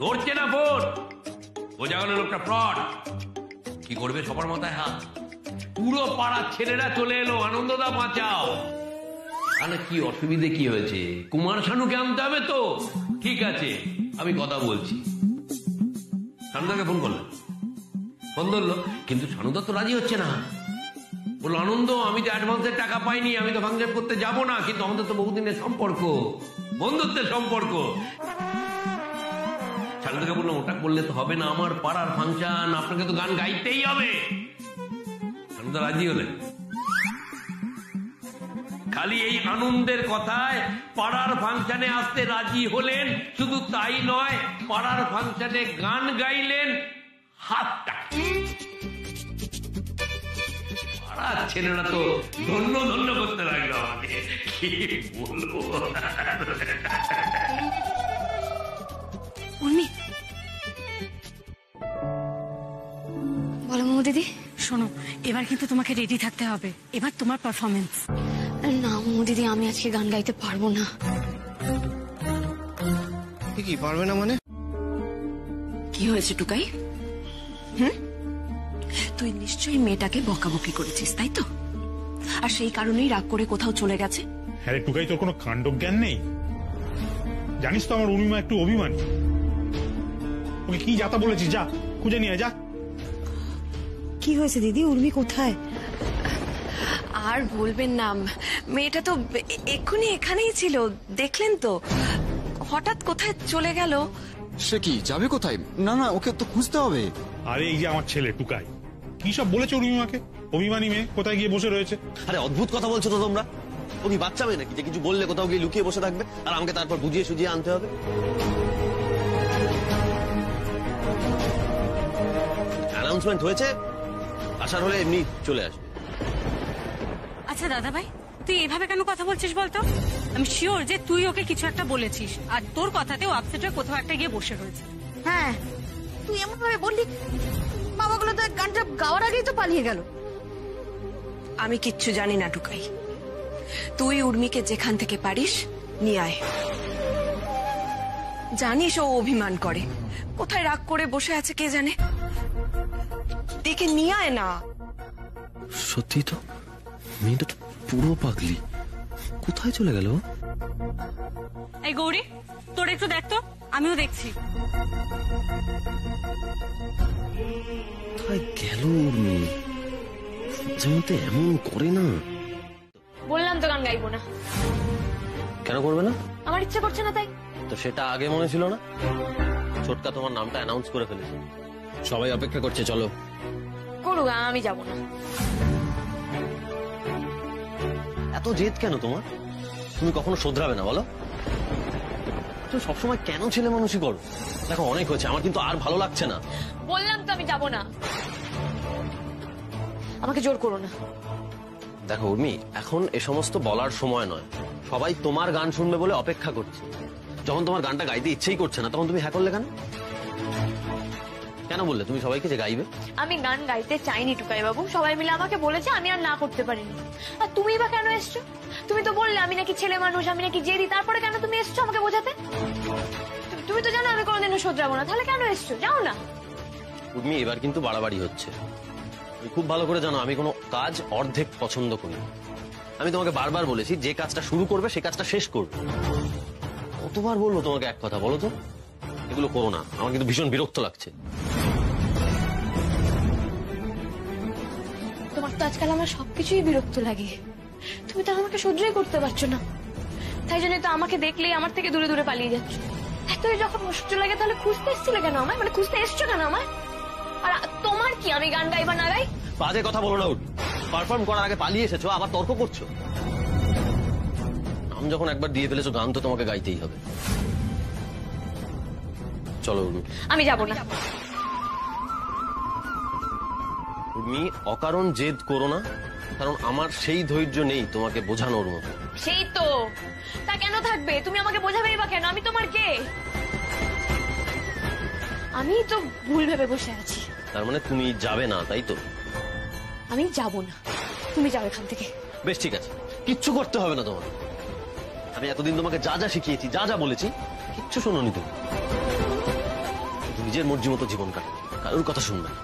ধরছে না ফোন। বোঝা গেল লোকটা ফ্রড। কি করবে? সবার মাথায় হাত। পুরো পাড়ার ছেলেরা চলে এলো, আনন্দদা বাঁচাও। তাহলে কি অসুবিধে কি হয়েছে? কুমার শানুকে আনতে হবে তো। ঠিক আছে, আমি কথা বলছি। শানুদাকে ফোন করলো, ফোন ধরলো, কিন্তু শানুদা তো রাজি হচ্ছে না। বললো, আনন্দ, আমি তো অ্যাডভান্সের টাকা পাইনি, আমি তো ফাংশন করতে যাব না, কিন্তু আমাদের তো বহুদিনের সম্পর্ক, বন্ধুত্বের সম্পর্ক। শানুদাকে বললাম, ওটা করলে তো হবে না, আমার পাড়ার ফাংশন, আপনাকে তো গান গাইতেই হবে। শানুদা রাজি হলেন। খালি এই আনন্দের কথায় পাড়ার ফাংশনে আসতে রাজি হলেন। শুধু তাই নয়, পাড়ার ফাংশনে গান গাইলেন হাতটা। পাড়ার ছেলেরা তো ধন্য ধন্য করতে লাগলো আমাকে, কি বলবো। বলো মৌ দিদি। শোনো, এবার এবার কিন্তু তোমাকে রেডি থাকতে হবে, এবার তোমার পারফরমেন্স। না মোমো দিদি, আমি আজকে গান গাইতে পারবো না। কি পারবে না মানে? কি হয়েছে টুকাই? তুই নিশ্চয়ই মেয়েটাকে বকাবকি করেছিস, তাই তো? আর সেই কারণেই রাগ করে কোথাও চলে গেছে। হ্যাঁ রে টুকাই, তোর কোনো কাণ্ডজ্ঞান নেই? জানিস তো আমার উর্মিমা একটু অভিমানী। ওকে কি যাতা বলেছিস, যা খুঁজে নিয়ে যা। কি হয়েছে দিদি? উর্মি কোথায়? আর বলবেন না, মেয়েটা তো এক্ষুনি এখানেই ছিল, দেখলেন তো? হঠাৎ কোথায় চলে গেল। সে কি যাবে কোথায়? না না, ওকে তো খুঁজতে হবে। আরে এই যে আমার ছেলে টুকাই, কি সব বলেছে উর্মিমাকে? অভিমানী মেয়ে কোথায় গিয়ে বসে রয়েছে। আরে অদ্ভুত কথা বলছো তো তোমরা। ও কি বাচ্চা মেয়ে নাকি যে কিছু বললে কোথাও গিয়ে লুকিয়ে বসে থাকবে আর আমাকে তারপর বুঝিয়ে সুজিয়ে আনতে হবে? অ্যানাউন্সমেন্ট হয়েছে, আসার হলে এমনি চলে আসবে। আচ্ছা দাদা ভাই, তুই এভাবে কেন কথা বলছিস বলতো? আমি শিওর যে তুই ওকে কিছু একটা বলেছিস আর তোর কথাতেও আপসেট হয়ে কোথাও একটা গিয়ে বসে রয়েছে। হ্যাঁ, তুই এমন ভাবে বললি, বাবাগুলো তো গানটা গাওয়ার আগেই তো পালিয়ে গেল। আমি কিচ্ছু জানি না টুকাই, তুই উর্মিকে যেখান থেকে পারিস নিয়ে আয়। জানিস ও অভিমান করে, কোথায় রাগ করে বসে আছে কে জানে। ডেকে নিয়ে আয় না। সত্যি তো, মেয়েটা তো পুরো পাগলি। কোথায় চলে গেল? এই গৌরী, তোর একটু দেখ তো, আমিও দেখছি। কোথায় গেল উর্মি? যেমন তো এমন করে না। বললাম তো গান গাইবো না। কেন করবে না? আমার ইচ্ছে করছে না তাই। তো সেটা আগে মনে ছিল না? ছোটকা তোমার নামটা অ্যানাউন্স করে ফেলেছে, সবাই অপেক্ষা করছে, চলো। করুক, আমি যাবো না। এত জেদ কেন তোমার? তুমি কখনো শোধরাবে না বলো? তুমি সবসময় কেন ছেলে মানুষই করো? দেখো অনেক হয়েছে, আমার কিন্তু আর ভালো লাগছে না। বললাম তো আমি যাবো না, আমাকে জোর করো না। দেখো উর্মি, এখন এ সমস্ত বলার সময় নয়। সবাই তোমার গান শুনবে বলে অপেক্ষা করছে। যখন তোমার গানটা গাইতে ইচ্ছেই করছে না, তখন তুমি হ্যাঁ করলে কেন? কেন বললে তুমি সবাইকে যে গাইবে? আমি গান গাইতে চাইনি টুকাই বাবু, সবাই মিলে আমাকে বলেছে, আমি আর না করতে পারিনি। আর তুমি বা কেন এসছো? তুমি তো বললে আমি নাকি ছেলে মানুষ, আমি নাকি জেদি, তারপরে কেন তুমি এসছো আমাকে বোঝাতে? তুমি তো জানো আমি কোনোদিনও শোধরাবো না, তাহলে কেন এসছো? যাও না। উর্মি, এবার কিন্তু বাড়াবাড়ি হচ্ছে। তুমি খুব ভালো করে জানো আমি কোনো কাজ অর্ধেক পছন্দ করি। আমি তোমাকে বারবার বলেছি, যে কাজটা শুরু করবে সে কাজটা শেষ করবে। কতবার বলবো তোমাকে এক কথা, বলো তো? এগুলো করো না, আমার কিন্তু ভীষণ বিরক্ত লাগছে। তোমার তো আজকাল আমার সবকিছুই বিরক্ত লাগে। তুমি তো আমাকে সহ্যই করতে পারছো না, তাই জন্য তো আমাকে দেখলেই আমার থেকে দূরে দূরে পালিয়ে যাচ্ছ। এতই যখন অসহ্য লাগে তাহলে খুঁজতে এসেছিলে কেন আমায়? মানে খুঁজতে এসছো কেন আমায়? আর তোমার কি, আমি গান গাই বা না গাই? বাজে কথা বলো না উর্মি। পারফর্ম করার আগে পালিয়ে এসেছো, আবার তর্ক করছো। নাম যখন একবার দিয়ে ফেলেছো, গান তো তোমাকে গাইতেই হবে। চলো উর্মি। আমি যাবো না। উর্মি, অকারণ জেদ করো না, কারণ আমার সেই ধৈর্য নেই তোমাকে বোঝানোর মতো। সেই তো, তা কেন থাকবে? তুমি আমাকে বোঝাবেই বা কেন? আমি তোমার কে? আমি তো ভুল ভেবে বসে আছি। তার মানে তুমি যাবে না, তাই তো? আমি যাবো না, তুমি যাও এখান থেকে। বেশ ঠিক আছে, কিচ্ছু করতে হবে না তোমার। আমি এতদিন তোমাকে যা যা শিখিয়েছি, যা যা বলেছি, কিচ্ছু শোনোনি তুমি। নিজের মর্জি মতো জীবন কাটে, কারোর কথা শুনবে না।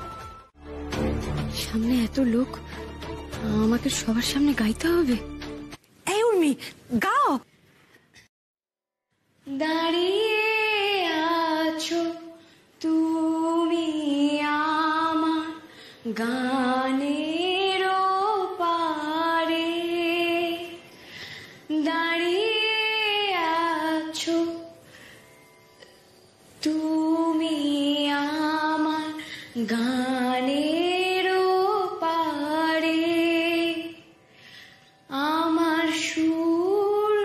সামনে এত লোক, আমাকে সবার সামনে গাইতে হবে? এই উর্মি, গাও। দাঁড়িয়ে আছো তুমি আমার গানের পারে, দাঁড়িয়ে আছো তুমি আমার গানের পারে, আমার সুর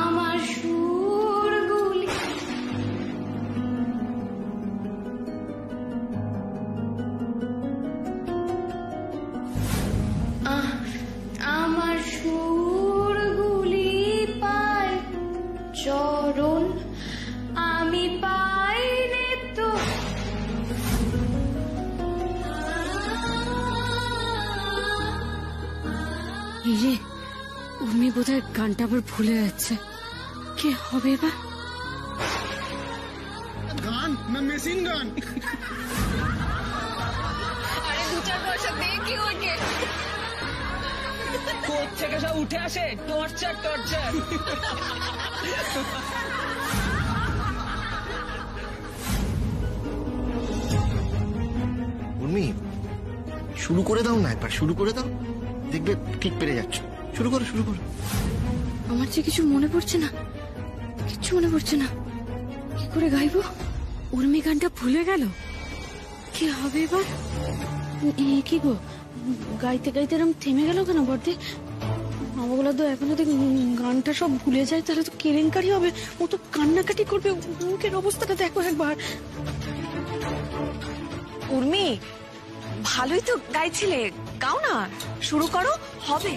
আমার সুরগুলি আমার সুরগুলি পায় চরণ, উর্মি বোধহয় গানটা আবার ভুলে যাচ্ছে। কে হবে এবার? গান না মেশিন গান? আরে দু চার পয়সা দেখি ওকে থেকে সব উঠে আসে টর্চার টর্চার। উর্মি, শুরু করে দাও না, একবার শুরু করে দাও, দেখবে ঠিক পেরে যাচ্ছ। শুরু করো, শুরু করো। আমার যে কিছু মনে পড়ছে না, কিচ্ছু মনে পড়ছে না। কি করে গাইবো? উর্মি গানটা ভুলে গেল। কি হবে এবার? কি গো, গাইতে গাইতে এরকম থেমে গেল কেন বর্দি? মামাগুলো তো এখন যদি গানটা সব ভুলে যায় তাহলে তো কেলেঙ্কারি হবে। ও তো কান্নাকাটি করবে। মুখের অবস্থাটা দেখো একবার। উর্মি, ভালোই তো গাইছিলে, গাও না, শুরু করো, হবে।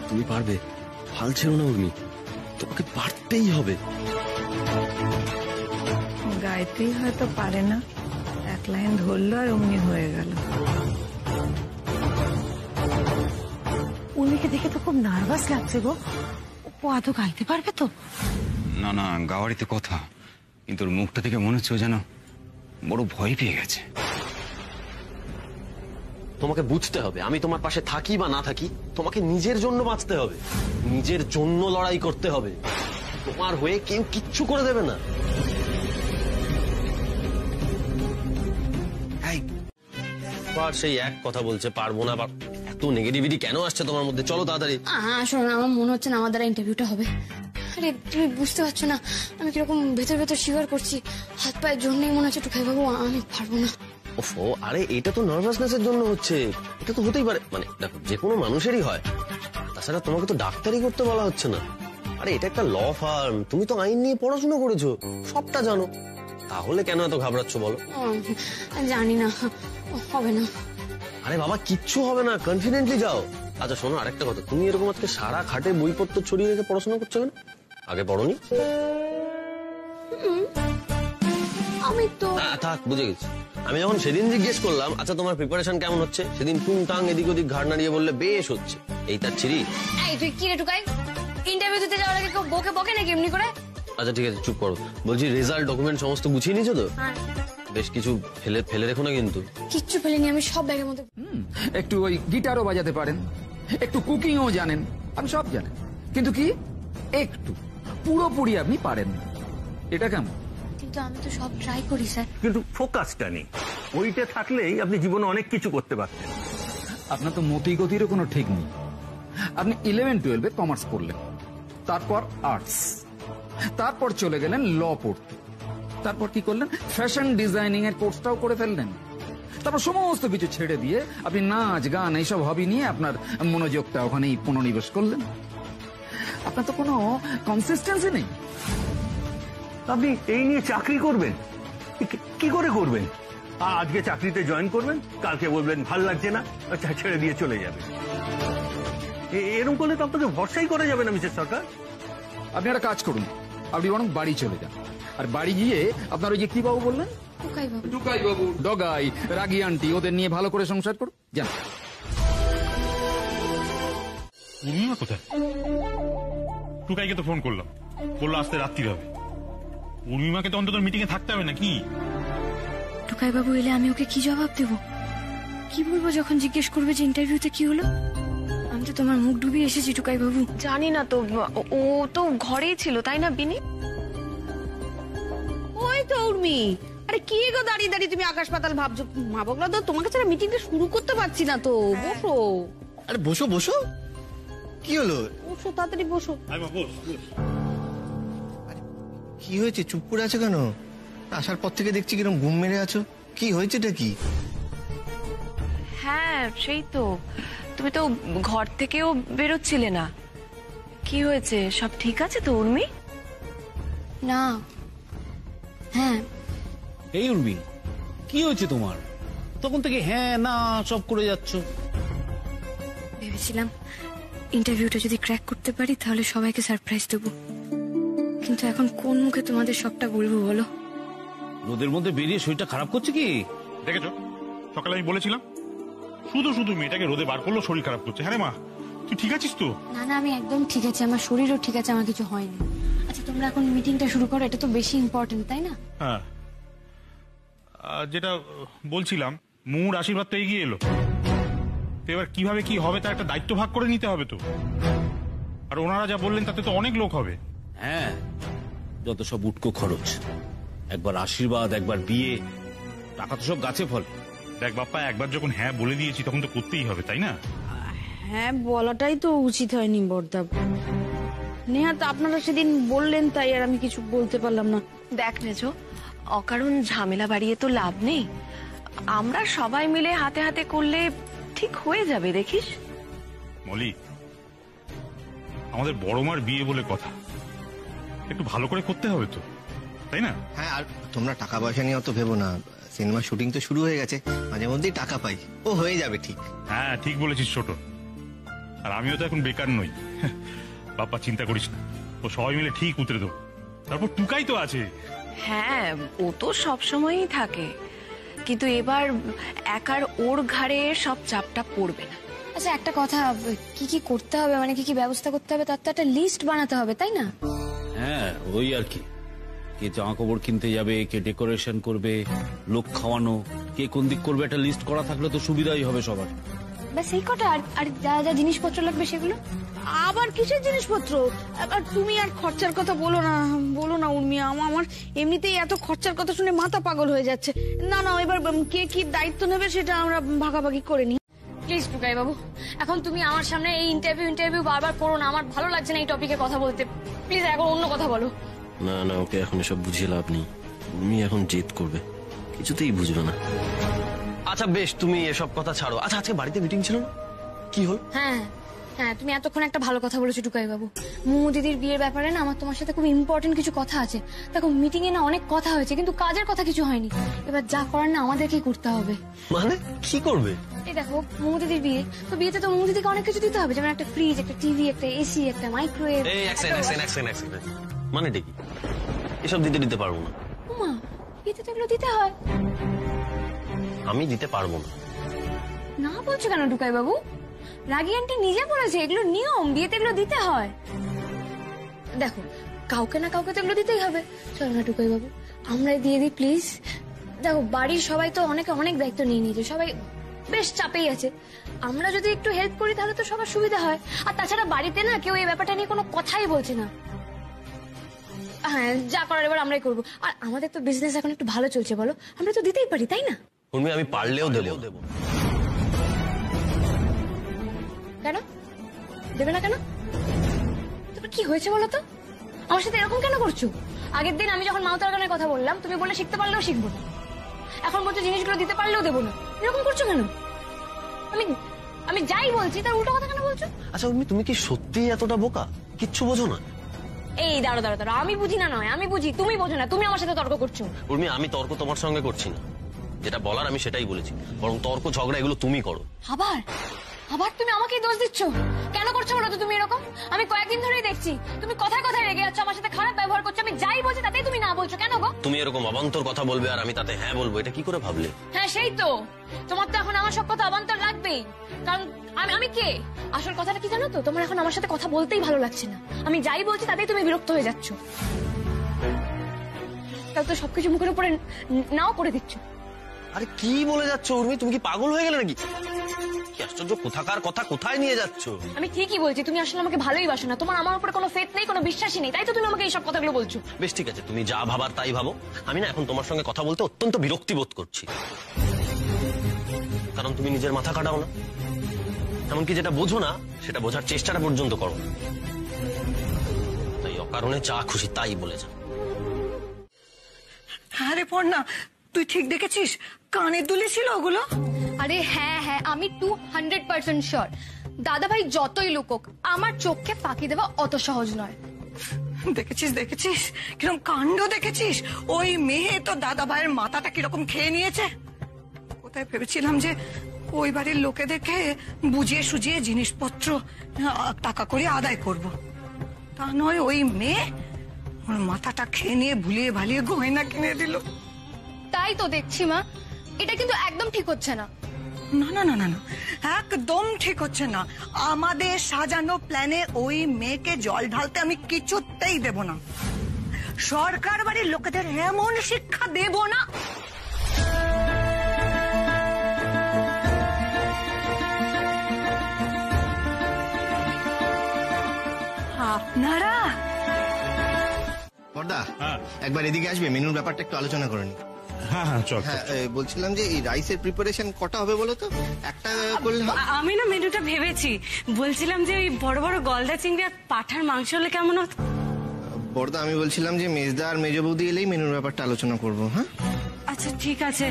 তুমি পারবে, হাল ছেড়ো না উর্মি, তোমাকে পারতেই হবে। গাইতেই হয়তো পারে না, এক লাইন ধরলো আর অমনি হয়ে গেল। উর্মিকে দেখে তো খুব নার্ভাস লাগছে গো। ও আদৌ গাইতে পারবে তো? না না, গাওয়ারই তো কথা, কিন্তু ওর মুখটা থেকে মনে হচ্ছে ও যেন বড় ভয় পেয়ে গেছে। তোমাকে বুঝতে হবে, আমি তোমার পাশে থাকি বা না থাকি, তোমাকে নিজের জন্য বাঁচতে হবে, নিজের জন্য লড়াই করতে হবে। তোমার হয়ে কেউ কিচ্ছু করে দেবে না। আর সেই এক কথা বলছে পারবো না। এত নেগেটিভিটি কেন আসছে তোমার মধ্যে? চলো তাড়াতাড়ি। শোনো না, আমার মনে হচ্ছে না আমার দ্বারা ইন্টারভিউটা হবে। আরে তুমি বুঝতে পারছো না আমি কিরকম ভেতর ভেতর শিকার করছি। হাত পায়ের জন্যই মনে হচ্ছে টুকাই বাবু আমি পারবো না। ওফো, আরে এটা তো নার্ভাসনেসের জন্য হচ্ছে, এটা তো হতেই পারে। মানে দেখো, যে কোনো মানুষেরই হয়। তাছাড়া তোমাকে তো ডাক্তারি করতে বলা হচ্ছে না। আরে এটা একটা ল ফার্ম, তুমি তো আইন নিয়ে পড়াশোনা করেছো, সবটা জানো। তাহলে কেন এত ঘাবড়াচ্ছ বলো? জানি না, হবে না। আরে বাবা, কিচ্ছু হবে না, কনফিডেন্টলি যাও। আচ্ছা শোনো, আরেকটা কথা, তুমি এরকম আজকে সারা খাটে বইপত্র ছড়িয়ে রেখে পড়াশোনা করছো কেন? আগে পড়োনি? আমি তো থাক, বুঝে গেছি। আমি যখন সেদিন জিজ্ঞেস করলাম আচ্ছা তোমার প্রিপারেশন কেমন হচ্ছে, সেদিন টুংটাং এদিক ওদিক ঘাড় নাড়িয়ে বললে বেশ হচ্ছে। এই তার ছিরি? এই তুই কি রে টুকাই, ইন্টারভিউ দিতে যাওয়ার আগে কেউ বকে বকে নাকি এমনি করে? আচ্ছা ঠিক আছে, চুপ করো। বলছি রেজাল্ট ডকুমেন্ট সমস্ত গুছিয়ে নিয়েছো তো? বেশ কিছু ফেলে রেখো না কিন্তু। কিচ্ছু ফেলেনি, আমি সব ব্যাগের মধ্যে। একটু ওই গিটারও বাজাতে পারেন, একটু কুকিংও জানেন, আপনি সব জানেন, কিন্তু কি একটু পুরোপুরি আপনি পারেন না। এটা কেমন? কিন্তু আমি তো সব ট্রাই করি স্যার। কিন্তু ফোকাসটা নেই, ওইটা থাকলেই আপনি জীবনে অনেক কিছু করতে পারতেন। আপনার তো মতি গতিরও কোনো ঠিক নেই। আপনি 11-12 কমার্স পড়লেন, তারপর আর্টস, তারপর চলে গেলেন ল পড়তে, তারপর কি করলেন ফ্যাশন ডিজাইনিং এর কোর্সটাও করে ফেললেন, তারপর সমস্ত কিছু ছেড়ে দিয়ে আপনি নাচ গান এইসব হবি নিয়ে আপনার মনোযোগটা ওখানেই পুনর্নিবেশ করলেন। আপনার তো কোনো কনসিস্টেন্সি নেই। আপনি এই নিয়ে চাকরি করবেন, কি করে করবেন? আজকে চাকরিতে জয়েন করবেন, কালকে বলবেন ভাল লাগছে না, ছেড়ে দিয়ে চলে যাবে। এরকম করলে তো আপনাকে ভরসাই করা যাবে না মিস্টার সরকার। আপনি একটা কাজ করুন, আপনি বরং বাড়ি চলে যান, আর বাড়ি গিয়ে আপনার ওই যে কি বাবু বললেন, টুকাই বাবু, ডগাই, রাগি আন্টি, ওদের নিয়ে ভালো করে সংসার করুন। যান। উর্মিমা কোথায়? টুকাইকে তো ফোন করলাম, বললো আসতে রাত্রি হবে। উর্মিমাকে তো অন্তত মিটিং এ থাকতে হবে নাকি? টুকাই বাবু এলে আমি ওকে কি জবাব দেব? কি বলবো যখন জিজ্ঞেস করবে যে ইন্টারভিউতে কি হলো? আমি তো তোমার মুখ ডুবিয়ে এসেছি টুকাই বাবু। জানি না তো, ও তো ঘরেই ছিল তাই না বিনি? ওই তো উর্মি, আরে কি গো দাঁড়িয়ে দাঁড়িয়ে তুমি আকাশ পাতাল ভাবছো? মা বগলা তো তোমাকে ছাড়া মিটিংটা শুরু করতে পারছি না তো। বসো। আরে বসো বসো, কি হলো? বসো তাড়াতাড়ি বসো। কি হয়েছে, চুপ করে আছো কেন? আসার পর থেকে দেখছি কিরকম ঘুম মেরে আছো, কি হয়েছেটা কি? হ্যাঁ সেই তো, তুমি তো ঘর থেকেও বেরোচ্ছিলে না। কি হয়েছে, সব ঠিক আছে তো উর্মি? না। হ্যাঁ। এই উর্মি, কি হয়েছে তোমার? তখন থেকে হ্যাঁ না সব করে যাচ্ছ। ভেবেছিলাম ইন্টারভিউটা যদি ক্র্যাক করতে পারি তাহলে সবাইকে সারপ্রাইজ দেবো, কিন্তু এখন কোন মুখে তোমাদের সবটা বলবো বলো? রোদের মধ্যে বেরিয়ে শরীরটা খারাপ করছে কি? দেখেছো, সকালে আমি বলেছিলাম শুধু শুধু মেয়েটাকে রোদে বার করলো, শরীর খারাপ করছে। হ্যাঁ মা, তুই ঠিক আছিস তো? না না, আমি একদম ঠিক আছে, আমার শরীরও ঠিক আছে, আমার কিছু হয়নি। আচ্ছা তোমরা এখন মিটিংটা শুরু করো, এটা তো বেশি ইম্পর্টেন্ট, তাই না? হ্যাঁ, যেটা বলছিলাম, মুর আশীর্বাদ তো এগিয়ে এলো, তো এবার কিভাবে কি হবে তার একটা দায়িত্ব ভাগ করে নিতে হবে তো। আর ওনারা যা বললেন তাতে তো অনেক লোক হবে। হ্যাঁ, যত সব উটকো খরচ, একবার আশীর্বাদ, একবার বিয়ে, টাকা তো সব গাছে ফল। দেখ বাপ্পা, একবার যখন হ্যাঁ বলে দিয়েছি তখন তো করতেই হবে, তাই না? হ্যাঁ, বলাটাই তো উচিত হয়নি বর্দা। নেহাত আপনারা সেদিন বললেন তাই আর আমি কিছু বলতে পারলাম না। দেখ মেজো, অকারণ ঝামেলা বাড়িয়ে তো লাভ নেই। আমরা সবাই মিলে হাতে হাতে করলে ঠিক হয়ে যাবে, দেখিস। মলি, আমাদের বড় মার বিয়ে বলে কথা, একটু ভালো করে করতে হবে তো, তাই না? হ্যাঁ, আর তোমরা টাকা পয়সা নিয়ে অত ভেবো না, সিনেমার শুটিং তো শুরু হয়ে গেছে, মাঝে মধ্যেই টাকা পাই, ও হয়ে যাবে ঠিক। হ্যাঁ ঠিক বলেছিস ছোট, আর আমিও তো এখন বেকার নই। বাপ্পা চিন্তা করিস না, ও সবাই মিলে ঠিক উতরে দেবো। তারপর টুকাই তো আছে। হ্যাঁ, ও তো সবসময়ই থাকে, কিন্তু এবার একার ওর ঘাড়ে সব চাপটা পড়বে না। আচ্ছা একটা কথা, কি কি করতে হবে, মানে কি কি ব্যবস্থা করতে হবে তার তো একটা লিস্ট বানাতে হবে, তাই না? হ্যাঁ ওই আর কি, কে জামা কাপড় কিনতে যাবে, কে ডেকোরেশন করবে, লোক খাওয়ানো, কে কোন দিক করবে, একটা লিস্ট করা থাকলে তো সুবিধাই হবে সবার। ব্যাস এই কটা, আর যা যা জিনিসপত্র লাগবে সেগুলো। আবার কিসের জিনিসপত্র? আর তুমি আর খরচার কথা বলো না উর্মি, আমার এমনিতেই এত খরচার কথা শুনে মাথা পাগল হয়ে যাচ্ছে। না না, এবার কে কি দায়িত্ব নেবে সেটা আমরা ভাগাভাগি করে নিই। প্লিজ টুকাই বাবু, এখন তুমি আমার সামনে এই ইন্টারভিউ বারবার করো না, আমার ভালো লাগছে না এই টপিকে কথা বলতে। প্লিজ এখন অন্য কথা বলো। না না, ওকে এখন এসব বুঝিয়ে লাভ নেই, উর্মি এখন জেদ করবে, কিছুতেই বুঝবে না। আচ্ছা বেশ, তুমি এসব কথা ছাড়ো। আচ্ছা আজকে বাড়িতে মিটিং ছিল না, কি হল? হ্যাঁ হ্যাঁ, তুমি এতক্ষণ একটা ভালো কথা বলেছো টুকাই বাবু। মুমু দিদির বিয়ের ব্যাপারে না আমার তোমার সাথে খুব ইম্পর্টেন্ট কিছু কথা আছে। দেখো মিটিং এ না অনেক কথা হয়েছে, কিন্তু কাজের কথা কিছু হয়নি। এবার যা করার না আমাদেরকেই করতে হবে। মানে কি করবে? এই দেখো মুমু দিদির বিয়ে, তো বিয়েতে তো মুমু দিদিকে অনেক কিছু দিতে হবে, যেমন একটা ফ্রিজ, একটা টিভি, একটা এসি, একটা মাইক্রোওয়েভ। মানে কি এসব দিতে পারবো না। উমা, বিয়েতে তো এগুলো দিতে হয়। আমি দিতে পারবো না। না বলছো কেন টুকাই বাবু? রাগি আন্টি নিজে বলেছে এগুলো নিয়ম, বিয়েতে এগুলো দিতে হয়। দেখো কাউকে না কাউকে তো এগুলো দিতেই হবে। চলো না টুকাই বাবু, আমরাই দিয়ে দিই প্লিজ। দেখো বাড়ির সবাই তো অনেক দায়িত্ব নিয়ে নিয়েছে, সবাই বেশ চাপেই আছে। আমরা যদি একটু হেল্প করি তাহলে তো সবার সুবিধা হয়। আর তাছাড়া বাড়িতে না কেউ এই ব্যাপারটা নিয়ে কোনো কথাই বলছে না। হ্যাঁ, যা করার এবার আমরাই করবো। আর আমাদের তো বিজনেস এখন একটু ভালো চলছে, বলো, আমরা তো দিতেই পারি, তাই না? উর্মি, আমি পারলেও দেবো। কেন দেবে না? কেন? তোমার কি হয়েছে বলো তো? আমার সাথে এরকম কেন করছো? আগের দিন আমি যখন মাউতার গানের কথা বললাম, তুমি বললে শিখতে পারলেও শিখবো না। এখন বলছো জিনিসগুলো দিতে পারলেও দেবো না। এরকম করছো কেন? আমি যাই বলছি তার উল্টো কথা কেন বলছো? আচ্ছা উর্মি, তুমি কি সত্যি এতটা বোকা? কিচ্ছু বোঝো না? এই দাঁড়ো, আমি বুঝি না নয়, আমি বুঝি, তুমি বোঝো না। তুমি আমার সাথে তর্ক করছো। উর্মি, আমি তর্ক তোমার সঙ্গে করছি না, যেটা বলার আমি সেটাই বলেছি, বরং তর্ক ঝগড়া এগুলো তুমি করো। আবার তুমি আমাকেই দোষ দিচ্ছ। কেন করছো বলো তো তুমি এরকম? আমি কয়েকদিন ধরেই দেখছি তুমি কথায় কথায় রেগে যাচ্ছ, আমার সাথে খারাপ ব্যবহার করছো। আমি যাই বলছি তাতেই তুমি না বলছো, কেন গো? তুমি এরকম অবান্তর কথা বলবে আর আমি তাতে হ্যাঁ বলবো, এটা কি করে ভাবলে? হ্যাঁ সেই তো, তোমার তো এখন আমার সব কথা অবান্তর লাগবেই, কারণ আমি কে? আসল কথাটা কি জানো তো, তোমার এখন আমার সাথে কথা বলতেই ভালো লাগছে না। আমি যাই বলছি তাতেই তুমি বিরক্ত হয়ে যাচ্ছ, তাহলে তো সবকিছু মুখের উপরে নাও করে দিচ্ছ। আরে কি বলে যাচ্ছ উর্মি, তুমি কি পাগল হয়ে গেলে নাকি? কি আশ্চর্য, কোথাকার কথা কোথায় নিয়ে যাচ্ছ? আমি ঠিকই বলছি, তুমি আসলে আমাকে ভালোই বাসো না, তোমার আমার উপরে কোনো ফেথ নেই, কোনো বিশ্বাসই নেই, তাই তো তুমি আমাকে এইসব কথাগুলো বলছো। বেশ ঠিক আছে, তুমি যা ভাবার তাই ভাবো। আমি না এখন তোমার সঙ্গে কথা বলতে অত্যন্ত বিরক্তি বোধ করছি, কারণ তুমি নিজের মাথা কাটাও না, এমনকি যেটা বোঝো না সেটা বোঝার চেষ্টাটা পর্যন্ত করো না। তাই অকারণে যা খুশি তাই বলে যাও। আরে পড়না, তুই ঠিক দেখেছিস কানের দুলে ছিল ওগুলো? আরে হ্যাঁ, আমি 200% শিওর। দাদা ভাই যতই লুকোক, আমার চোখকে ফাঁকি দেওয়া অত সহজ নয়। দেখেছিস কিরকম কাণ্ড দেখেছিস? ওই মেয়ে তো দাদা ভাইয়ের মাথাটা কিরকম খেয়ে নিয়েছে। কোথায় ভেবেছিলাম যে ওই বাড়ির লোকেদেরকে বুঝিয়ে সুজিয়ে জিনিসপত্র টাকা করে আদায় করব, তা নয় ওই মেয়ে ওর মাথাটা খেয়ে নিয়ে ভুলিয়ে ভালিয়ে গয়না কিনে দিল। তাই তো দেখছি মা, এটা কিন্তু একদম ঠিক হচ্ছে না। না না না না না, একদম ঠিক হচ্ছে না। আমাদের সাজানো প্ল্যানে ওই মেয়েকে জল ঢালতে আমি কিছুতেই দেব না। সরকার বাড়ির লোকেদের এমন শিক্ষা দেব না। আপনারা বড়দা একবার এদিকে আসবে, মেনুর ব্যাপারটা একটু আলোচনা করে নি। হ্যাঁ হ্যাঁ চল। হ্যাঁ, বলছিলাম যে এই রাইসের প্রিপারেশন কটা হবে বলো তো? একটা করলে হবে? আমি না মেনুটা ভেবেছি, বলছিলাম যে ওই বড় বড় গলদা চিংড়ি আর পাঠার মাংস হলে কেমন হতো। বড়দা আমি বলছিলাম যে মেজদা আর মেজ বৌদি এলেই মেনুর ব্যাপারটা আলোচনা করবো। হ্যাঁ আচ্ছা ঠিক আছে।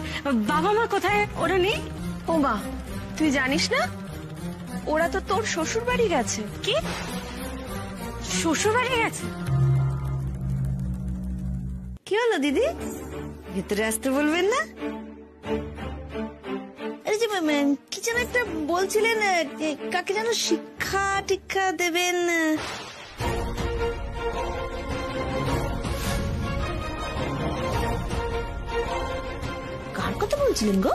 বাবা মা কোথায়? ওরা নেই? ও মা, তুই জানিস না ওরা তো তোর শ্বশুর বাড়ি গেছে। কি শ্বশুর বাড়ি গেছে? কি হলো দিদি, ভেতরে আসতে বলবেন না? আরে যে কি যেন একটা বলছিলেন, কাকে যেন শিক্ষা টিক্ষা দেবেন। কার কথা বলছিলেন গো?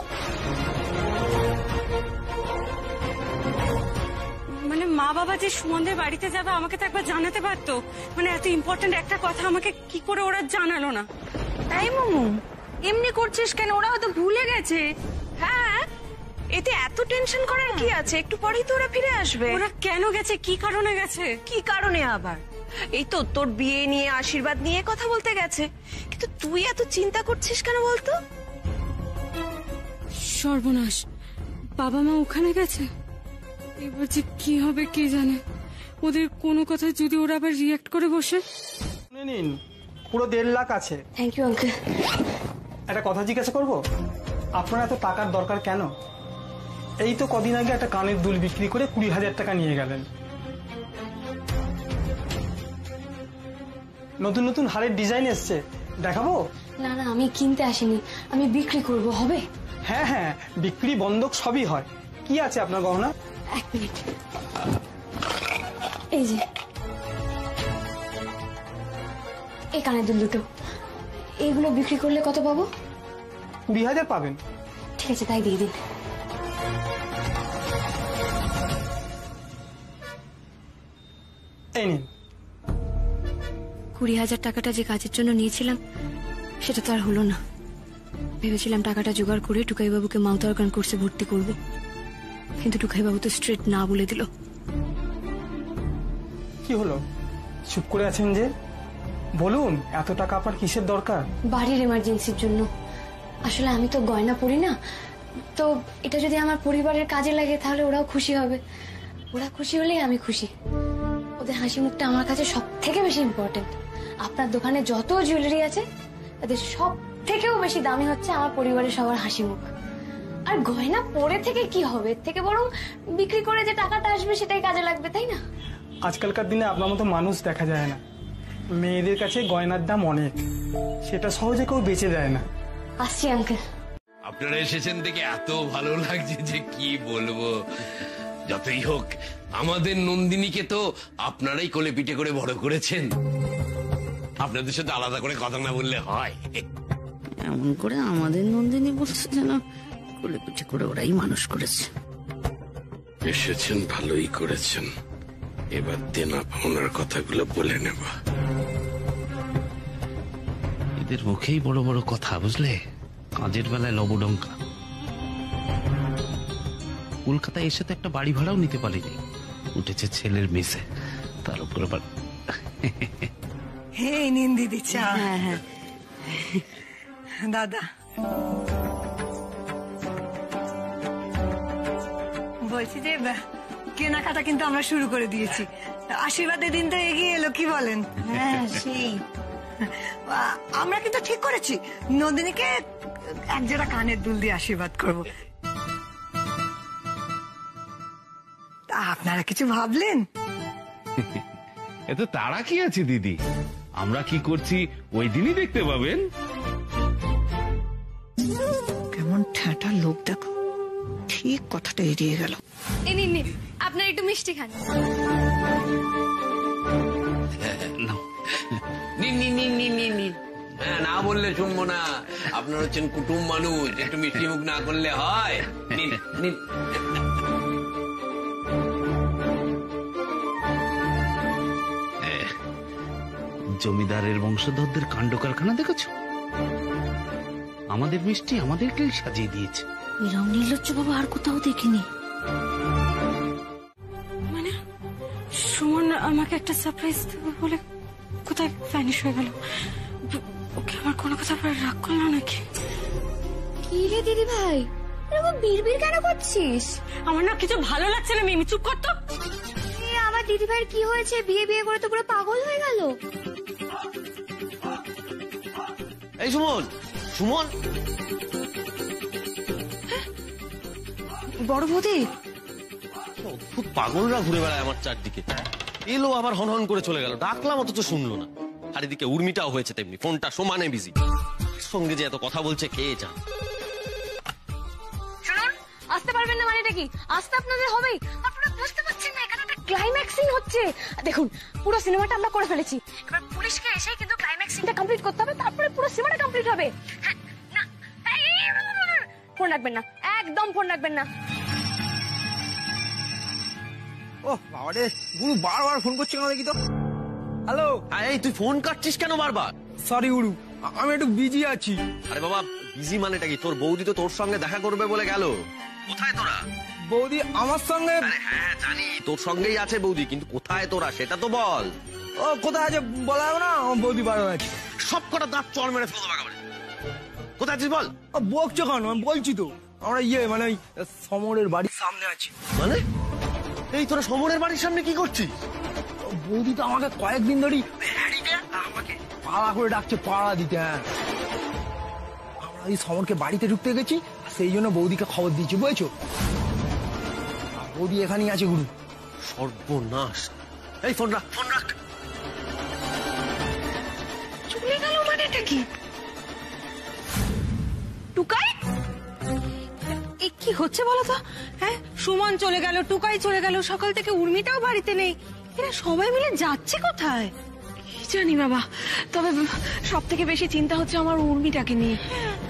মানে মা বাবা যে সুমনদের বাড়িতে যাবে আমাকে তো একবার জানাতে পারতো। মানে এত ইম্পর্টেন্ট একটা কথা আমাকে কি করে ওরা জানালো না? তাই মামু এমনি করছিস কেন? ওরা হয়তো ভুলে গেছে। হ্যাঁ, এতে এত টেনশন করার কি আছে? একটু পরেই তো ওরা ফিরে আসবে। ওরা কেন গেছে? কি কারণে গেছে? কি কারণে আবার? এই তো তোর বিয়ে নিয়ে, আশীর্বাদ নিয়ে কথা বলতে গেছে। কিন্তু তুই এত চিন্তা করছিস কেন বলতো? সর্বনাশ, বাবা মা ওখানে গেছে। এবার যে কি হবে কে জানে। ওদের কোনো কথা যদি ওরা আবার রিয়াক্ট করে বসে। নিন, পুরো 1.5 লাখ আছে। Thank you uncle. একটা কথা জিজ্ঞাসা করবো, আপনার এত টাকার দরকার কেন? এই তো কদিন আগে একটা কানের দুল বিক্রি করে 20,000 টাকা নিয়ে গেলেন। নতুন নতুন হারের ডিজাইন এসছে, দেখাবো? না না, আমি কিনতে আসিনি, আমি বিক্রি করব। হবে? হ্যাঁ হ্যাঁ, বিক্রি বন্ধক সবই হয়। কি আছে আপনার গহনা? এক মিনিট, এই যে এই কানের দুল দুটো, এইগুলো বিক্রি করলে কত পাবো? 20,000 পাবেন। ঠিক আছে, তাই দিয়ে দিন। এই নিন। 20,000 টাকাটা যে কাজের জন্য নিয়েছিলাম সেটা তো আর হলো না। ভেবেছিলাম টাকাটা জোগাড় করে টুকাইবাবুকে মাউথ অর্গান কোর্সে ভর্তি করব, কিন্তু টুকাইবাবু তো স্ট্রেট না বলে দিল। কি হলো, চুপ করে আছেন যে? বলুন, এত টাকা আপনার কিসের দরকার? বাড়ির এমার্জেন্সির জন্য। আসলে আমি তো গয়না পরি না, তো এটা যদি আমার পরিবারের কাজে লাগে তাহলে ওরাও খুশি হবে। ওরা খুশি হলেই আমি খুশি। ওদের হাসি মুখটা আমার কাছে সব থেকে বেশি ইম্পর্টেন্ট। আপনার দোকানে যত জুয়েলারি আছে তাদের সব থেকেও বেশি দামি হচ্ছে আমার পরিবারের সবার হাসি মুখ। আর গয়না পরে থেকে কি হবে, এর থেকে বরং বিক্রি করে যে টাকাটা আসবে সেটাই কাজে লাগবে, তাই না? আজকালকার দিনে আপনার মতো মানুষ দেখা যায় না। মেয়েদের কাছে গয়নার দাম অনেক, সেটা সহজে কেউ বেচে দেয় না। আসছি আঙ্কেল। আপনারা এসেছেন দেখে এত ভালো লাগছে যে কি বলবো। যতই হোক আমাদের নন্দিনীকে তো আপনারাই কোলে পিঠে করে বড় করেছেন। আপনাদের সাথে আলাদা করে কথা না বললে হয়? এমন করে আমাদের নন্দিনী বলছে যেন কোলে পিঠে করে ওরাই মানুষ করেছে। এসেছেন, ভালোই করেছেন। এবার দেনা পাওনার কথাগুলো বলে নেব। এদের মুখেই বড় বড় কথা, বুঝলে? কাজের বেলায় লবডঙ্কা। কলকাতায় এসে তো একটা বাড়ি ভাড়াও নিতে পারিনি, উঠেছে ছেলের মেসে, তার উপর আবার। হে নিন দিদি চা। হ্যাঁ হ্যাঁ দাদা, বলছি যে কেনাকাটা কিন্তু আমরা শুরু করে দিয়েছি। আশীর্বাদের দিন তো এগিয়ে এলো, কি বলেন? হ্যাঁ, সেই আমরা কিন্তু ঠিক করেছি নন্দিনীকে এক জোড়া কানের দুল দিয়ে আশীর্বাদ করব। তা আপনারা কিছু ভাবলেন? এত তারা কি আছে দিদি, আমরা কি করছি ওই দিনই দেখতে পাবেন। কেমন ঠেঁটা লোক দেখো, ঠিক কথাটা এড়িয়ে গেল। এই নিন নিন, আপনার একটু মিষ্টি খান। নিন নিন নিন নিন নিন। হ্যাঁ, না বললে শুনবো না। আপনার হচ্ছেন কুটুম মানুষ, একটু মিষ্টি মুখ না করলে হয়? নিন নিন। জমিদারের বংশধরদের কাণ্ড কারখানা দেখেছ? আমাদের মিষ্টি আমাদেরকেই সাজিয়ে দিয়েছে। এরম নির্লজ্জ বাবা আর কোথাও দেখিনি। মানে সুমন আমাকে একটা সারপ্রাইজ দেবে বলে কোথায় ভ্যানিশ হয়ে গেল? ওকে আমার কোনো কথা পরে রাগ করলো নাকি? কি রে দিদি ভাই, এরকম বিড়বিড় কেন করছিস? আমার না কিছু ভালো লাগছে না মিমি, চুপ কর তো। আমার দিদি ভাইয়ের কি হয়েছে? বিয়ে বিয়ে করে তো পুরো পাগল হয়ে গেল। এই সুমন, সুমন, বড় বৌদি, খুব পাগলরা ঘুরে বেড়ায় আমার চারদিকে। এলো আবার হন হন করে চলে গেল, ডাকলাম অথচ শুনলো না। আর এদিকে উর্মিটাও হয়েছে তেমনি, ফোনটা সমানে বিজি। সঙ্গে যে এত কথা বলছে কে জানে। শুনুন, আসতে পারবেন না মানেটা কি? আসতে আপনাদের হবেই। আপনারা বুঝতে পারছেন না এখানে একটা ক্লাইম্যাক্স সিন হচ্ছে। দেখুন, পুরো সিনেমাটা আমরা করে ফেলেছি, এবার পুলিশকে এসেই কিন্তু ক্লাইম্যাক্স সিনটা কমপ্লিট করতে হবে, তারপরে পুরো সিনেমাটা কমপ্লিট হবে। হ্যাঁ, না, ফোন রাখবেন না, একদম ফোন রাখবেন না। ও বাবা রে, গুরু বারবার ফোন করছে কেন দেখি তো। হ্যালো, এই তুই ফোন কাটছিস কেন বারবার? সরি গুরু, আমি একটু বিজি আছি। আরে বাবা, বিজি মানেটা কি? তোর বৌদি তো তোর সঙ্গে দেখা করবে বলে গেল। কোথায় তোরা? বৌদি আমার সঙ্গে। হ্যাঁ জানি তোর সঙ্গেই আছে বৌদি, কিন্তু কোথায় তোরা সেটা তো বল। ও কোথায় আছে বলা যাবে না, আমার বৌদি বারো আছে। সব কটা দাঁত চড় মেরে ফেলো দেবো। কোথায় আছিস বল? বকছো কেন? আমি বলছি তো, আমরা মানে সমরের বাড়ির সামনে আছি। মানে এই তোরা সমরের বাড়ির সামনে কি করছিস? বৌদি তো আমাকে কয়েকদিন ধরেই আমাকে পাড়া করে ডাকছে, পাড়া দিতে। হ্যাঁ, আমরা এই সমরকে বাড়িতে ঢুকতে গেছি, সেই জন্য বৌদিকে খবর দিয়েছি, বুঝেছো? বৌদি এখানেই আছে গুরু। সর্বনাশ! এই ফোন রাখ, ফোন রাখ। চলে গেল মানেটা কি? টুকাই, এ কি হচ্ছে বলো তো? হ্যাঁ, সুমন চলে গেল, টুকাই চলে গেল, সকাল থেকে উর্মিটাও বাড়িতে নেই। এরা সবাই মিলে যাচ্ছে কোথায় কি জানি বাবা। তবে সব থেকে বেশি চিন্তা হচ্ছে আমার উর্মিটাকে নিয়ে।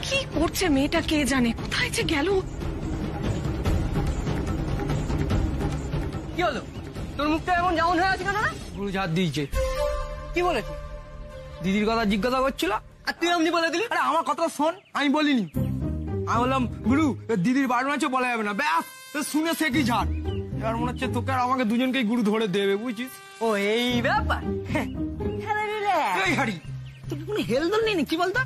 কি করছে মেয়েটা কে জানে, কোথায় যে গেল। কি হলো? তোর মুখটা এমন যেমন হয়ে আছে কেন? গুরু ঝাড় দিয়েছে। কি বলেছে? দিদির কথা জিজ্ঞাসা করছিল আর তুই এমনি বলে দিলি। আরে আমার কথা শোন, আমি বলিনি। আমি বললাম গুরু দিদির বাড়ি আছে বলা যাবে না, ব্যাস শুনে সে কি ঝাড়। এবার মনে হচ্ছে তোকে আর আমাকে দুজনকেই গুরু ধরে দেবে, বুঝছিস? ও এই ব্যাপার। এই হারি, তোর কোনো হেলদোল নেই, কি বলতো?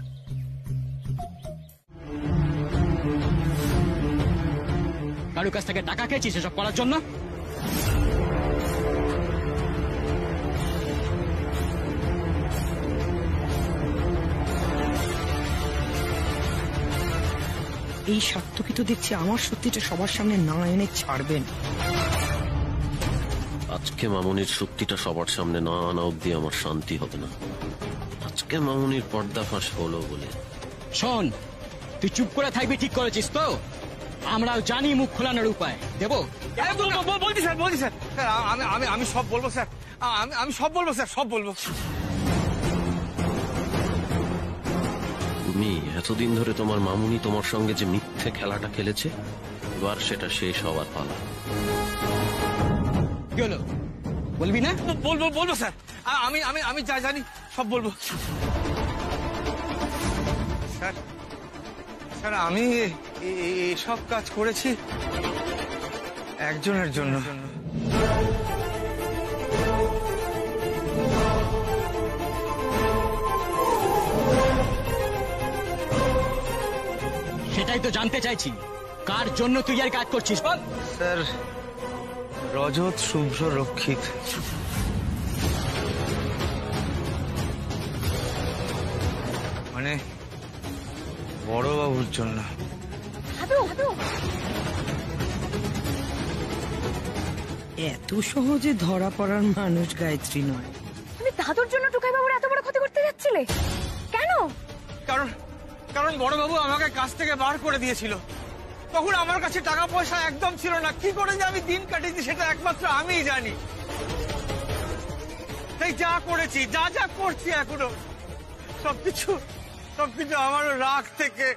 কারুর কাছ থেকে টাকা খেয়েছিস এসব করার জন্য? এই সার্থকী তো দেখছি আমার সত্যিটা সবার সামনে না এনে ছাড়বেন। আজকে মামুনির সত্যিটা সবার সামনে না আনা অব্দি আমার শান্তি হবে না। আজকে মামুনির পর্দাফাঁস হলো বলে। শোন, তুই চুপ করে থাকবি ঠিক করেছিস তো? আমরাও জানি মুখ খোলানোর উপায় দেবো। বলছি স্যার, বলছি স্যার, আমি সব বলবো স্যার, আমি সব বলবো স্যার, সব বলবো। তুমি এতদিন ধরে তোমার মামুনি তোমার সঙ্গে যে মিথ্যে খেলাটা খেলেছে, এবার সেটা শেষ হওয়ার পালা। কি হলো, বলবি না? বলবো বলবো স্যার, আমি যা জানি সব বলবো। স্যার, স্যার আমি সব কাজ করেছি একজনের জন্য। সেটাই তো জানতে চাইছি, কার জন্য তুই আর কাজ করছিস বল। স্যার, রজত শুভ্র রক্ষিত। মানে বড়বাবুর জন্য। এত সহজে ধরা পড়ার মানুষ গায়ত্রী নয়। তুমি দাদুর জন্য টুকাই বাবুর এত বড় ক্ষতি করতে যাচ্ছিলে কেন? কারণ বড়বাবু আমাকে কাজ থেকে বার করে দিয়েছিল। তখন আমার কাছে টাকা পয়সা একদম ছিল না, কি করে যে আমি দিন কাটিয়েছি সেটা একমাত্র আমিই জানি। তাই যা করেছি, যা যা করছি এখনো, সবকিছু আমারও রাগ থেকে